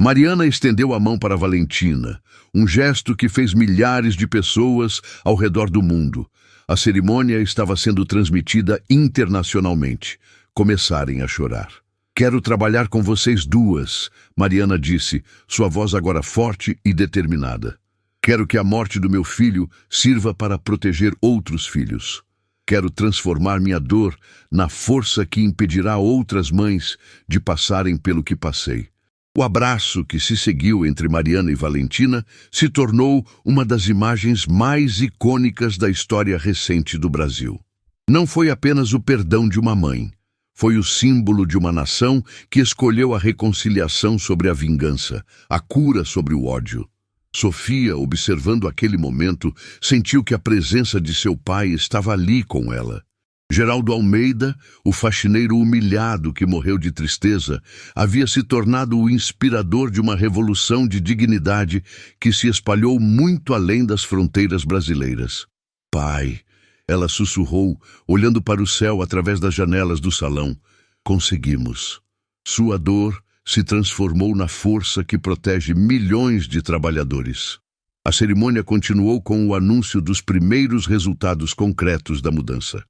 Mariana estendeu a mão para Valentina, um gesto que fez milhares de pessoas ao redor do mundo. A cerimônia estava sendo transmitida internacionalmente. Começarem a chorar. "Quero trabalhar com vocês duas", Mariana disse, sua voz agora forte e determinada. "Quero que a morte do meu filho sirva para proteger outros filhos. Quero transformar minha dor na força que impedirá outras mães de passarem pelo que passei." O abraço que se seguiu entre Mariana e Valentina se tornou uma das imagens mais icônicas da história recente do Brasil. Não foi apenas o perdão de uma mãe, foi o símbolo de uma nação que escolheu a reconciliação sobre a vingança, a cura sobre o ódio. Sofia, observando aquele momento, sentiu que a presença de seu pai estava ali com ela. Geraldo Almeida, o faxineiro humilhado que morreu de tristeza, havia se tornado o inspirador de uma revolução de dignidade que se espalhou muito além das fronteiras brasileiras. "Pai", ela sussurrou, olhando para o céu através das janelas do salão. "Conseguimos." Sua dor se transformou na força que protege milhões de trabalhadores. A cerimônia continuou com o anúncio dos primeiros resultados concretos da mudança.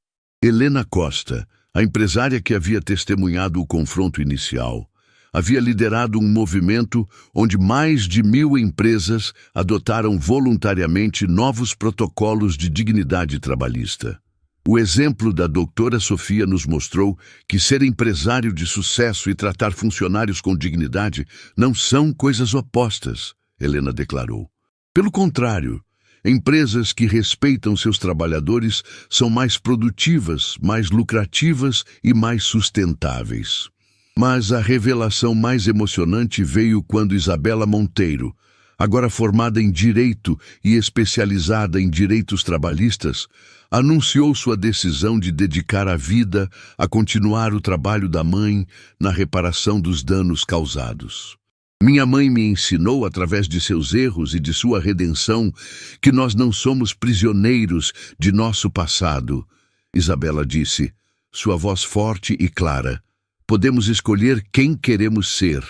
Helena Costa, a empresária que havia testemunhado o confronto inicial, havia liderado um movimento onde mais de 1.000 empresas adotaram voluntariamente novos protocolos de dignidade trabalhista. O exemplo da doutora Sofia nos mostrou que ser empresário de sucesso e tratar funcionários com dignidade não são coisas opostas, Helena declarou. Pelo contrário, empresas que respeitam seus trabalhadores são mais produtivas, mais lucrativas e mais sustentáveis. Mas a revelação mais emocionante veio quando Isabela Monteiro, agora formada em Direito e especializada em direitos trabalhistas, anunciou sua decisão de dedicar a vida a continuar o trabalho da mãe na reparação dos danos causados. Minha mãe me ensinou, através de seus erros e de sua redenção, que nós não somos prisioneiros de nosso passado. Isabela disse, sua voz forte e clara. Podemos escolher quem queremos ser,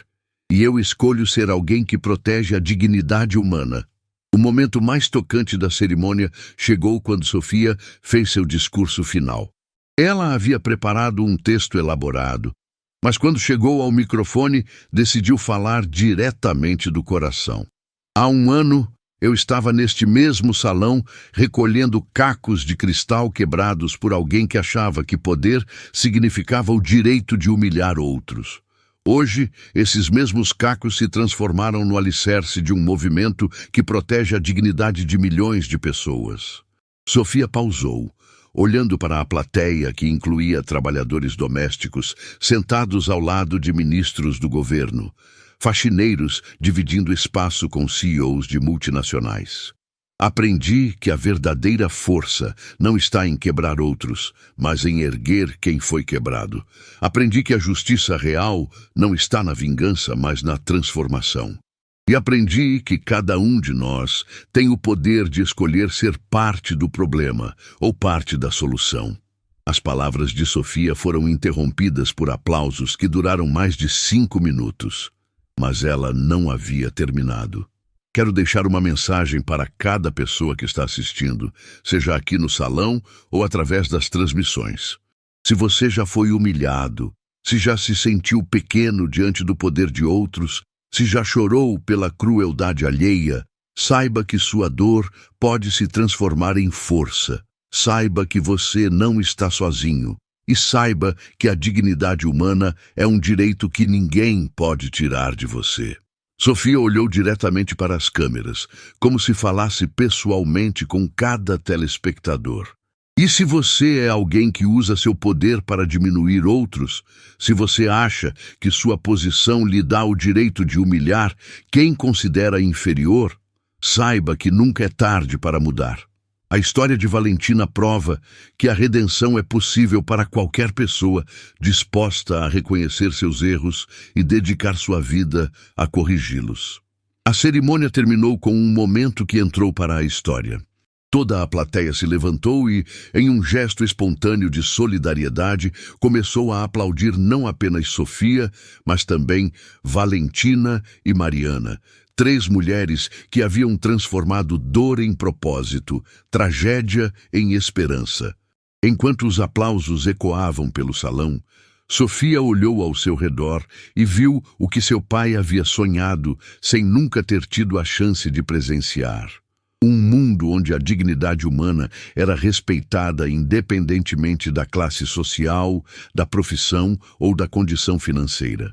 e eu escolho ser alguém que protege a dignidade humana. O momento mais tocante da cerimônia chegou quando Sofia fez seu discurso final. Ela havia preparado um texto elaborado, mas quando chegou ao microfone, decidiu falar diretamente do coração. Há um ano, eu estava neste mesmo salão recolhendo cacos de cristal quebrados por alguém que achava que poder significava o direito de humilhar outros. Hoje, esses mesmos cacos se transformaram no alicerce de um movimento que protege a dignidade de milhões de pessoas. Sofia pausou, olhando para a plateia que incluía trabalhadores domésticos sentados ao lado de ministros do governo, faxineiros dividindo espaço com CEOs de multinacionais. Aprendi que a verdadeira força não está em quebrar outros, mas em erguer quem foi quebrado. Aprendi que a justiça real não está na vingança, mas na transformação. E aprendi que cada um de nós tem o poder de escolher ser parte do problema ou parte da solução. As palavras de Sofia foram interrompidas por aplausos que duraram mais de 5 minutos. Mas ela não havia terminado. Quero deixar uma mensagem para cada pessoa que está assistindo, seja aqui no salão ou através das transmissões. Se você já foi humilhado, se já se sentiu pequeno diante do poder de outros, se já chorou pela crueldade alheia, saiba que sua dor pode se transformar em força. Saiba que você não está sozinho. E saiba que a dignidade humana é um direito que ninguém pode tirar de você. Sofia olhou diretamente para as câmeras, como se falasse pessoalmente com cada telespectador. E se você é alguém que usa seu poder para diminuir outros, se você acha que sua posição lhe dá o direito de humilhar quem considera inferior, saiba que nunca é tarde para mudar. A história de Valentina prova que a redenção é possível para qualquer pessoa disposta a reconhecer seus erros e dedicar sua vida a corrigi-los. A cerimônia terminou com um momento que entrou para a história. Toda a plateia se levantou e, em um gesto espontâneo de solidariedade, começou a aplaudir não apenas Sofia, mas também Valentina e Mariana, 3 mulheres que haviam transformado dor em propósito, tragédia em esperança. Enquanto os aplausos ecoavam pelo salão, Sofia olhou ao seu redor e viu o que seu pai havia sonhado sem nunca ter tido a chance de presenciar. Um mundo onde a dignidade humana era respeitada independentemente da classe social, da profissão ou da condição financeira.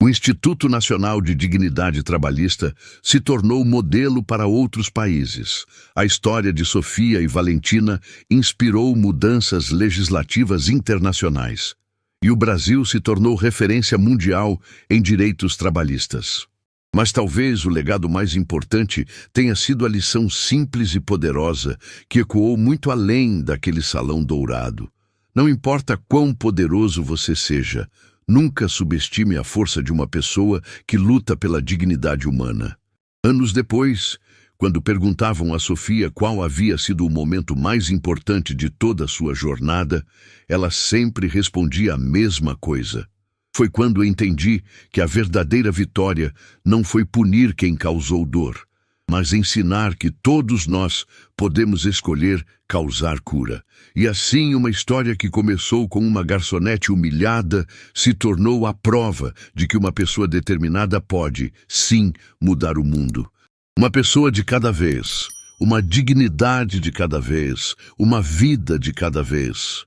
O Instituto Nacional de Dignidade Trabalhista se tornou modelo para outros países. A história de Sofia e Valentina inspirou mudanças legislativas internacionais. E o Brasil se tornou referência mundial em direitos trabalhistas. Mas talvez o legado mais importante tenha sido a lição simples e poderosa que ecoou muito além daquele salão dourado. Não importa quão poderoso você seja, nunca subestime a força de uma pessoa que luta pela dignidade humana. Anos depois, quando perguntavam a Sofia qual havia sido o momento mais importante de toda a sua jornada, ela sempre respondia a mesma coisa. Foi quando entendi que a verdadeira vitória não foi punir quem causou dor, mas ensinar que todos nós podemos escolher causar cura. E assim uma história que começou com uma garçonete humilhada se tornou a prova de que uma pessoa determinada pode, sim, mudar o mundo. Uma pessoa de cada vez, uma dignidade de cada vez, uma vida de cada vez.